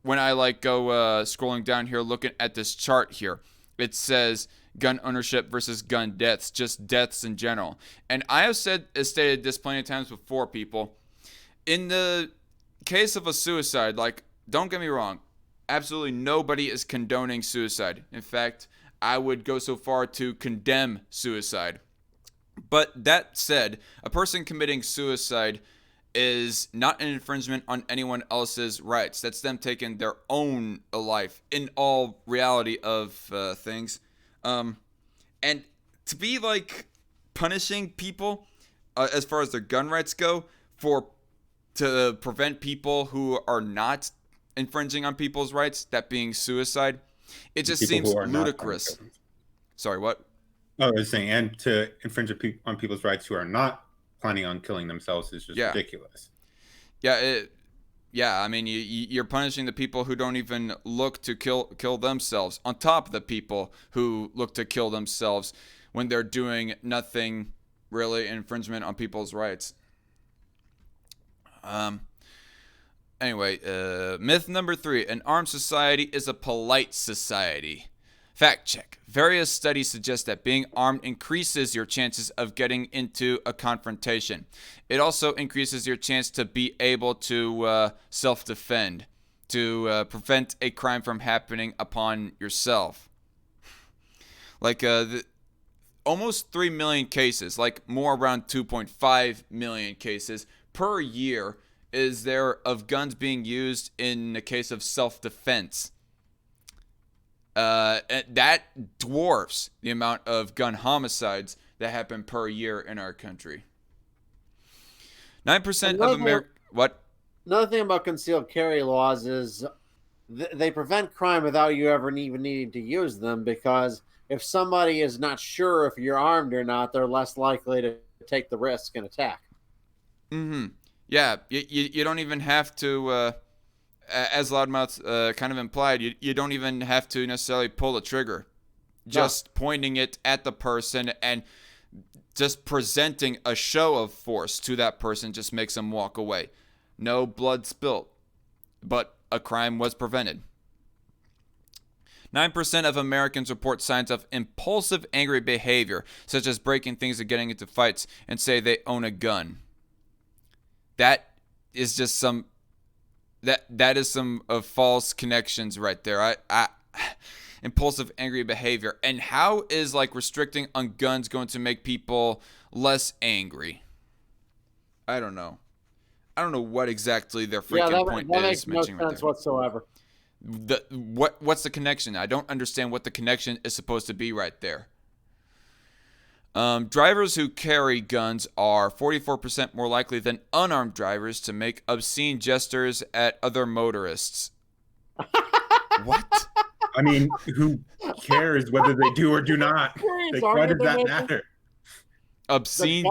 when I go scrolling down here looking at this chart here, it says gun ownership versus gun deaths, just deaths in general. And I have stated this plenty of times before, people. In the case of a suicide, don't get me wrong, absolutely nobody is condoning suicide. In fact, I would go so far to condemn suicide. But that said, a person committing suicide is not an infringement on anyone else's rights. That's them taking their own life in all reality of things. And to be punishing people as far as their gun rights go to prevent people who are not infringing on people's rights, that being suicide, it just seems ludicrous. Sorry, what? I was saying, and to infringe on people's rights who are not planning on killing themselves is just ridiculous. I mean, you're punishing the people who don't even look to kill themselves on top of the people who look to kill themselves when they're doing nothing really infringement on people's rights. Anyway, myth number 3: an armed society is a polite society. Fact check. Various studies suggest that being armed increases your chances of getting into a confrontation. It also increases your chance to be able to self-defend, to prevent a crime from happening upon yourself. Almost 3 million cases, more around 2.5 million cases per year is there of guns being used in the case of self-defense. That dwarfs the amount of gun homicides that happen per year in our country. 9% of America. What? Another thing about concealed carry laws is they prevent crime without you ever even needing to use them, because if somebody is not sure if you're armed or not, they're less likely to take the risk and attack. Mm-hmm. Yeah, you don't even have to. As Loudmouth kind of implied, you don't even have to necessarily pull the trigger. Just pointing it at the person and just presenting a show of force to that person just makes them walk away. No blood spilt, but a crime was prevented. 9% of Americans report signs of impulsive, angry behavior, such as breaking things or getting into fights, and say they own a gun. That is just some false connections right there. Impulsive, angry behavior. And how is like restricting on guns going to make people less angry? I don't know. I don't know what exactly their freaking point that is. makes no sense whatsoever. What's the connection? I don't understand what the connection is supposed to be right there. Drivers who carry guns are 44% more likely than unarmed drivers to make obscene gestures at other motorists. What? I mean, who cares whether they do or do not? Like, why does that matter? Obscene.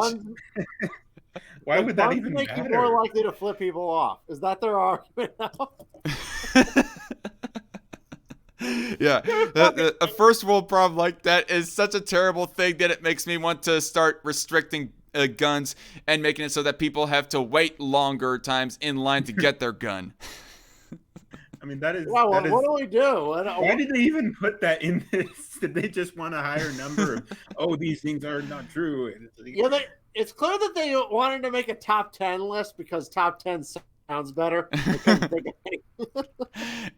Why would that even make matter? You more likely to flip people off. Is that their argument now? Yeah, a first world problem like that is such a terrible thing that it makes me want to start restricting guns and making it so that people have to wait longer times in line to get their gun. I mean, that is. Well, that is, what do we do? Why did they even put that in this? Did they just want a higher number of, these things are not true? Yeah, it's clear that they wanted to make a top 10 list because top 10 sounds better.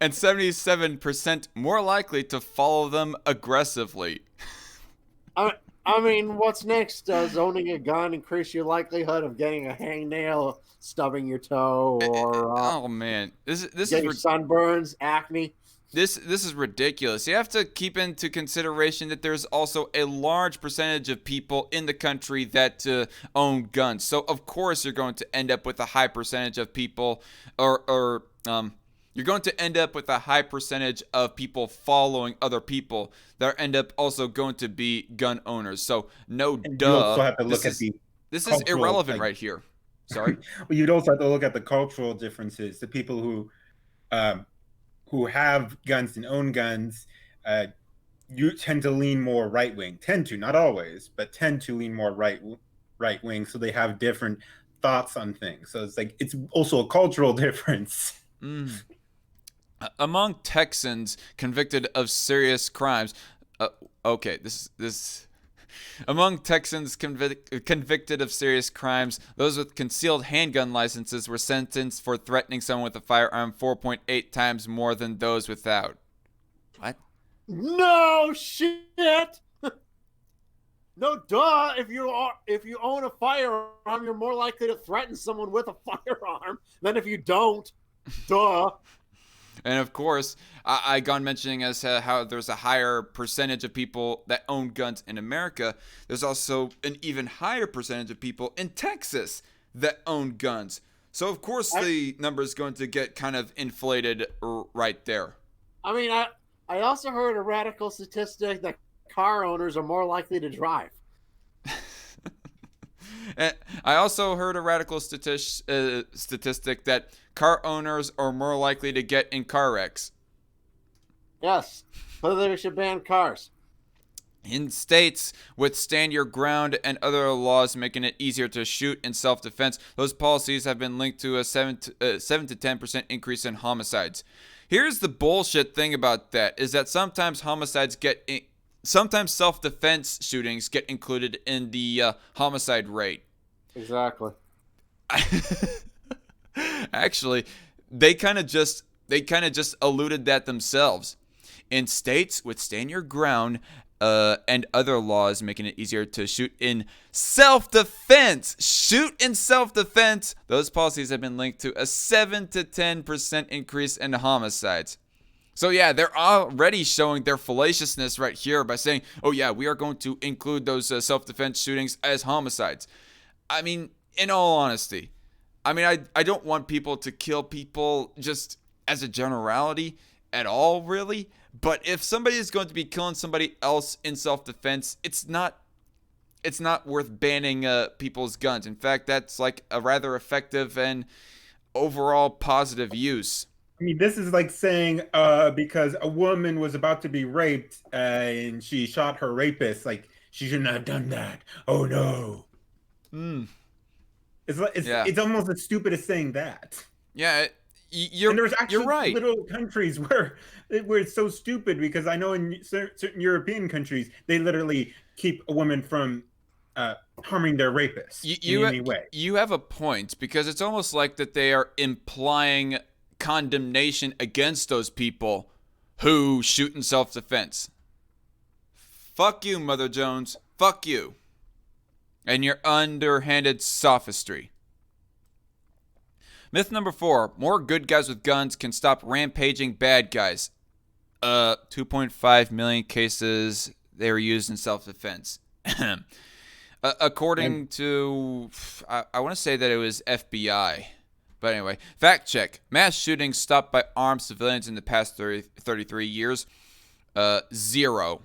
And 77% more likely to follow them aggressively. I mean, what's next? Does owning a gun increase your likelihood of getting a hangnail stubbing your toe, or oh man, this is sunburns, acne? This is ridiculous. You have to keep into consideration that there's also a large percentage of people in the country that own guns. So of course you're going to end up with a high percentage of people, you're going to end up with a high percentage of people following other people that end up also going to be gun owners. So no, and duh. You also have to look at this is irrelevant right here. Sorry. Well, you'd also have to look at the cultural differences. The people who have guns and own guns, you tend to lean more right wing. Tend to, not always, but tend to lean more right wing. So they have different thoughts on things. So it's also a cultural difference. Among Texans convicted of serious crimes, among Texans convicted of serious crimes, those with concealed handgun licenses were sentenced for threatening someone with a firearm 4.8 times more than those without. What? No shit. No, duh. If you own a firearm, you're more likely to threaten someone with a firearm than if you don't. Duh. And of course, I gone mentioning as how there's a higher percentage of people that own guns in America. There's also an even higher percentage of people in Texas that own guns. So of course the number is going to get kind of inflated right there. I mean, I also heard a radical statistic that car owners are more likely to drive. And I also heard a radical statistic that car owners are more likely to get in car wrecks. Yes, whether they should ban cars. In states with stand your ground and other laws making it easier to shoot in self-defense, those policies have been linked to a 7 to 10% increase in homicides. Here's the bullshit thing about that is that sometimes sometimes self-defense shootings get included in the homicide rate. Exactly. Actually, they kind of just alluded that themselves. In states with stand your ground and other laws making it easier to shoot in self-defense, those policies have been linked to a 7 to 10% increase in homicides. So yeah, they're already showing their fallaciousness right here by saying, oh yeah, we are going to include those self-defense shootings as homicides. I mean, in all honesty, I don't want people to kill people just as a generality at all, really. But if somebody is going to be killing somebody else in self-defense, it's not worth banning people's guns. In fact, that's like a rather effective and overall positive use. I mean, this is like saying because a woman was about to be raped and she shot her rapist, like she shouldn't have done that. Oh no. Yeah. It's almost as stupid as saying that. Yeah, You're, and there's actually you're right. little countries where it's so stupid, because I know in certain European countries they literally keep a woman from harming their rapist in any way. You have a point, because it's almost like that they are implying condemnation against those people who shoot in self-defense. Fuck you, Mother Jones. Fuck you. And your underhanded sophistry. Myth number 4. More good guys with guns can stop rampaging bad guys. 2.5 million cases they were used in self-defense. According to, I want to say that it was FBI. But anyway, fact check. Mass shootings stopped by armed civilians in the past 33 years. 0.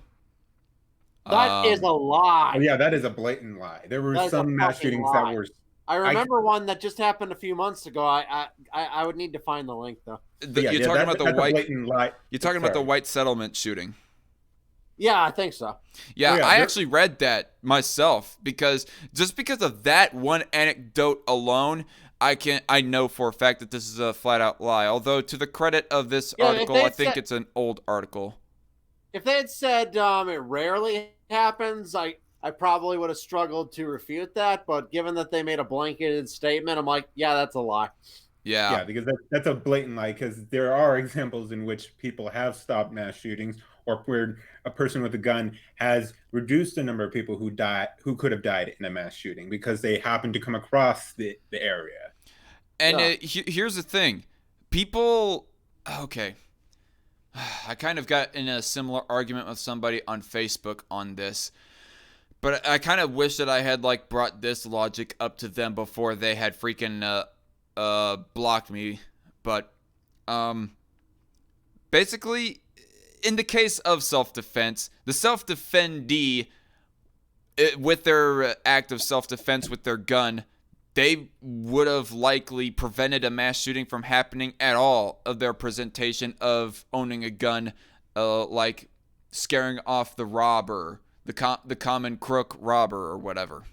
That is a lie. Oh, yeah, that is a blatant lie. There were some mass shootings that were... I remember one that just happened a few months ago. I would need to find the link though. You're talking about the white. Lie. You're talking about the white settlement shooting. Yeah, I think so. Yeah, I actually read that myself, because just because of that one anecdote alone, I know for a fact that this is a flat out lie. Although to the credit of this article, I think it's an old article. If they had said it rarely happens, I probably would have struggled to refute that, but given that they made a blanketed statement, I'm like, yeah, that's a lie. Yeah, because that's a blatant lie, because there are examples in which people have stopped mass shootings, or where a person with a gun has reduced the number of people who could have died in a mass shooting because they happen to come across the area. And here's the thing. People, okay. I kind of got in a similar argument with somebody on Facebook on this. But I kind of wish that I had brought this logic up to them before they had freaking blocked me. But basically, in the case of self-defense, the self-defendee, with their act of self-defense with their gun, they would have likely prevented a mass shooting from happening at all of their presentation of owning a gun, like scaring off the robber. The common crook robber or whatever.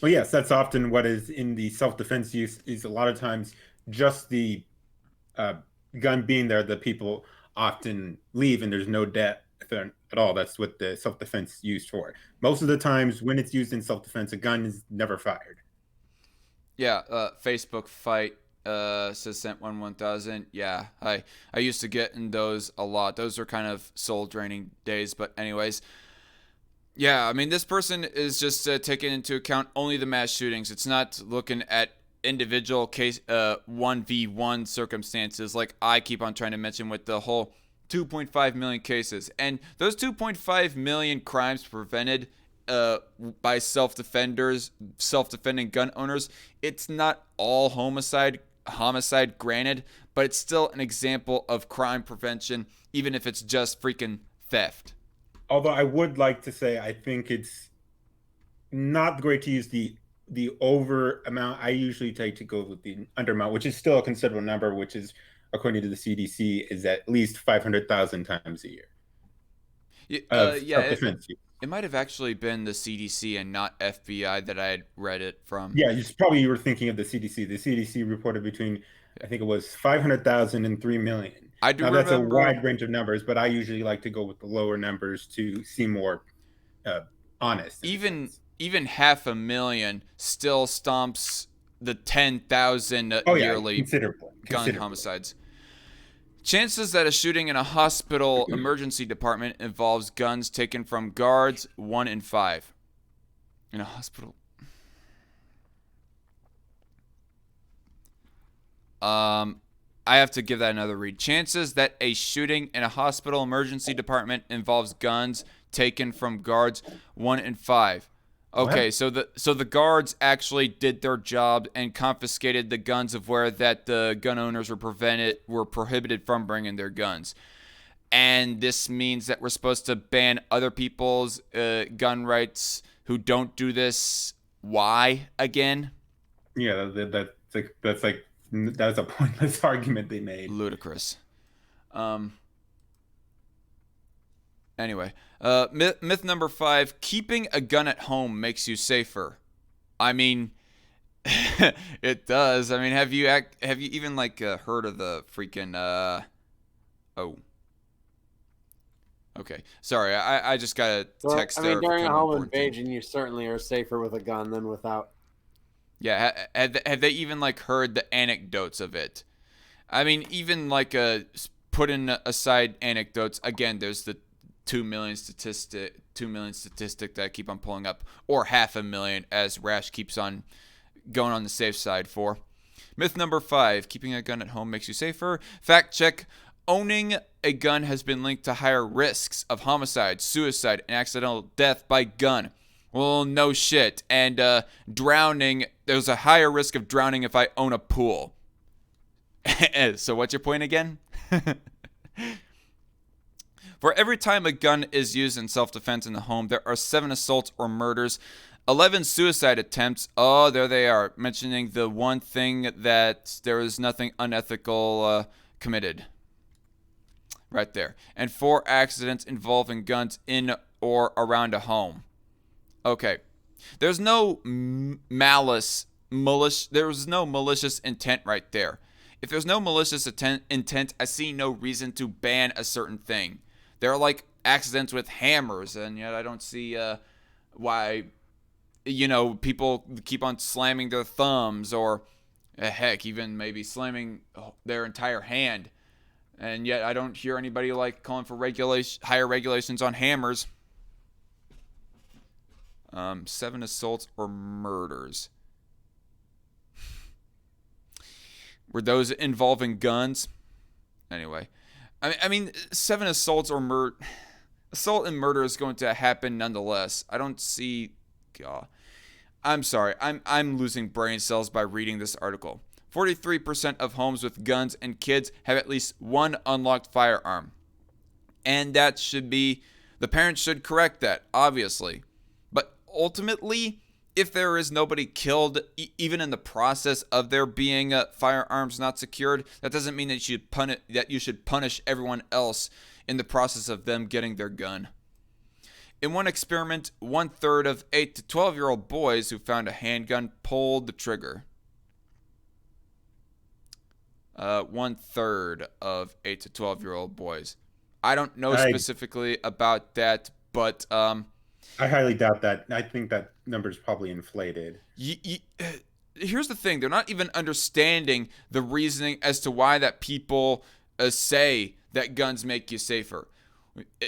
Well, yes, that's often what is in the self-defense use, is a lot of times just the gun being there, the people often leave and there's no debt at all. That's what the self-defense used for. Most of the times when it's used in self-defense, a gun is never fired. Yeah, Facebook fight says sent 1000. Yeah, I used to get in those a lot. Those are kind of soul draining days, but anyways, yeah, I mean, this person is just taking into account only the mass shootings. It's not looking at individual case 1v1 circumstances like I keep on trying to mention with the whole 2.5 million cases. And those 2.5 million crimes prevented by self-defending gun owners, it's not all homicide, granted, but it's still an example of crime prevention, even if it's just freaking theft. Although I would like to say, I think it's not great to use the over amount. I usually take to go with the under amount, which is still a considerable number, which is, according to the CDC, is at least 500,000 times a year. It might have actually been the CDC and not FBI that I had read it from. Yeah, you were thinking of the CDC. The CDC reported between, I think it was 500,000 and 3 million. I do remember. That's a wide range of numbers, but I usually like to go with the lower numbers to seem more honest. Even 500,000 still stomps the 10,000 yearly gun homicides. Chances that a shooting in a hospital emergency department involves guns taken from guards, 1 in 5. In a hospital. I have to give that another read. Chances that a shooting in a hospital emergency department involves guns taken from guards, 1 in 5. Okay, so the guards actually did their job and confiscated the guns of where that the gun owners were prohibited from bringing their guns. And this means that we're supposed to ban other people's gun rights who don't do this. Why again? Yeah, that's a pointless argument they made. Ludicrous. Anyway, myth number 5, keeping a gun at home makes you safer. I mean, It does. I mean, have you even like heard of the freaking oh. Okay. Sorry. I just got a text there. During a home invasion, you certainly are safer with a gun than without. Yeah, have they even like heard the anecdotes of it? I mean, even like putting aside anecdotes, again, there's the 2 million statistic that I keep on pulling up, or 500,000 as Rash keeps on going on the safe side for. Myth number 5, keeping a gun at home makes you safer. Fact check, owning a gun has been linked to higher risks of homicide, suicide, and accidental death by gun. Well, no shit. And drowning, there's a higher risk of drowning if I own a pool. So what's your point again? For every time a gun is used in self-defense in the home, there are 7 assaults or murders, 11 suicide attempts. Oh, there they are, mentioning the one thing that there is nothing unethical committed. Right there. And 4 accidents involving guns in or around a home. Okay. There's no malicious intent right there. If there's no malicious intent, I see no reason to ban a certain thing. There are like accidents with hammers, and yet I don't see why, people keep on slamming their thumbs, or heck, even maybe slamming their entire hand. And yet I don't hear anybody like calling for higher regulations on hammers. 7 assaults or murders. Were those involving guns? Anyway, I mean, 7 assaults or assault and murder is going to happen nonetheless. I don't see. God, I'm sorry. I'm losing brain cells by reading this article. 43% of homes with guns and kids have at least one unlocked firearm, and that should be, the parents should correct that, obviously. But ultimately, if there is nobody killed, even in the process of there being firearms not secured, that doesn't mean that you should punish everyone else in the process of them getting their gun. In one experiment, 1/3 of 8 to 12-year-old boys who found a handgun pulled the trigger. 1/3 of 8 to 12-year-old boys. I don't know specifically about that, but I highly doubt that. I think that number is probably inflated. Here's the thing. They're not even understanding the reasoning as to why that people say that guns make you safer.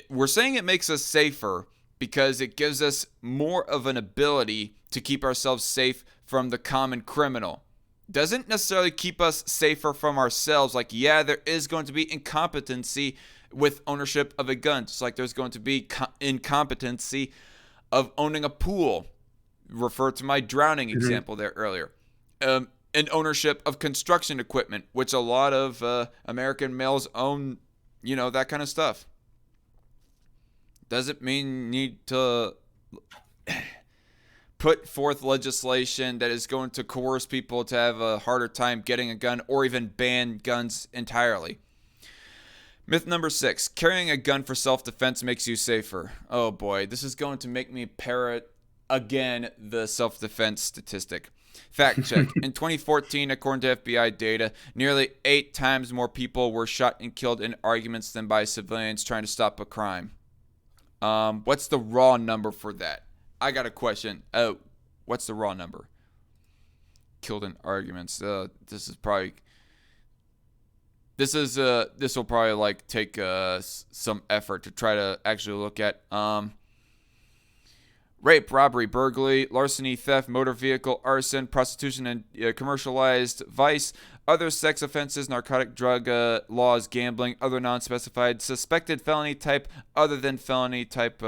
We're saying it makes us safer because it gives us more of an ability to keep ourselves safe from the common criminal. Doesn't necessarily keep us safer from ourselves. Like, yeah, there is going to be incompetency with ownership of a gun, just like there's going to be incompetency of owning a pool. Refer to my drowning example there earlier. And ownership of construction equipment, which a lot of American males own, that kind of stuff. Doesn't mean you need to put forth legislation that is going to coerce people to have a harder time getting a gun, or even ban guns entirely. Myth number 6, carrying a gun for self-defense makes you safer. Oh boy, this is going to make me parrot again the self-defense statistic. Fact check. In 2014, according to FBI data, nearly 8 times more people were shot and killed in arguments than by civilians trying to stop a crime. What's the raw number for that? I got a question. What's the raw number? Killed in arguments. This will probably like take some effort to try to actually look at. Rape, robbery, burglary, larceny, theft, motor vehicle, arson, prostitution, and commercialized vice, other sex offenses, narcotic drug laws, gambling, other non-specified, suspected felony type, other than felony type,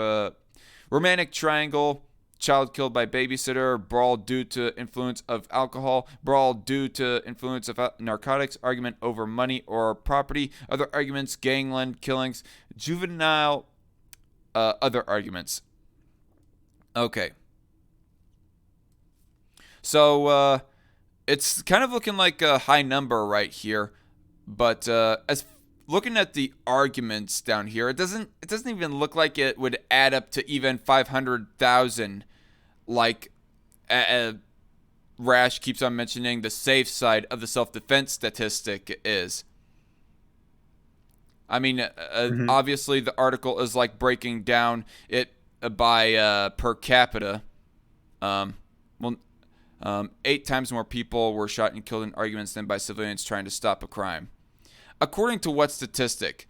romantic triangle, child killed by babysitter, brawl due to influence of alcohol, brawl due to influence of narcotics, argument over money or property, other arguments, gangland killings, juvenile, other arguments. Okay. So, it's kind of looking like a high number right here, but as looking at the arguments down here, it doesn't even look like it would add up to even 500,000, like Rash keeps on mentioning the safe side of the self-defense statistic is. I mean, obviously the article is like breaking down it by per capita. 8 times more people were shot and killed in arguments than by civilians trying to stop a crime. According to what statistic?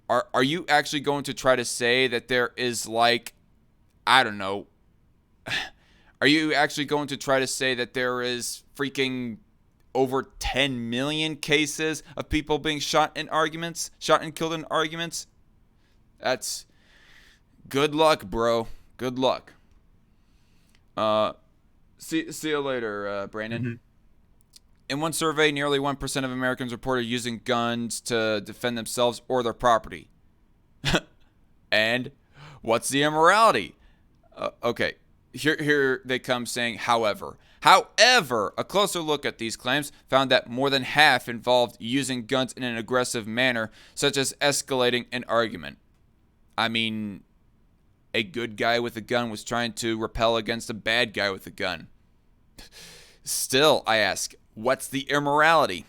Are you actually going to try to say that there is like, I don't know, are you actually going to try to say that there is freaking over 10 million cases of people being shot and killed in arguments? That's good luck, bro. Good luck. See you later, Brandon. In one survey, nearly 1% of Americans reported using guns to defend themselves or their property. And what's the immorality? Okay, here they come saying, however, a closer look at these claims found that more than half involved using guns in an aggressive manner, such as escalating an argument. I mean, a good guy with a gun was trying to repel against a bad guy with a gun. Still, I ask, what's the immorality?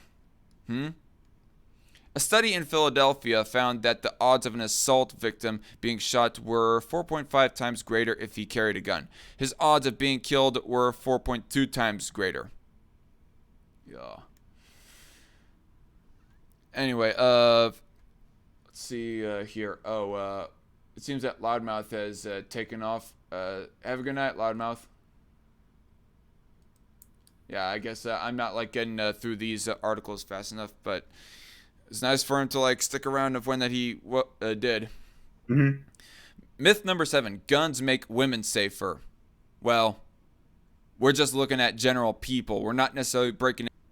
A study in Philadelphia found that the odds of an assault victim being shot were 4.5 times greater if he carried a gun. His odds of being killed were 4.2 times greater. Yeah. Anyway, let's see here. It seems that Loudmouth has taken off. Have a good night, Loudmouth. Yeah, I guess I'm not like getting through these articles fast enough, but it's nice for him to like stick around of when that he did. Myth number 7: guns make women safer. Well, we're just looking at general people. We're not necessarily breaking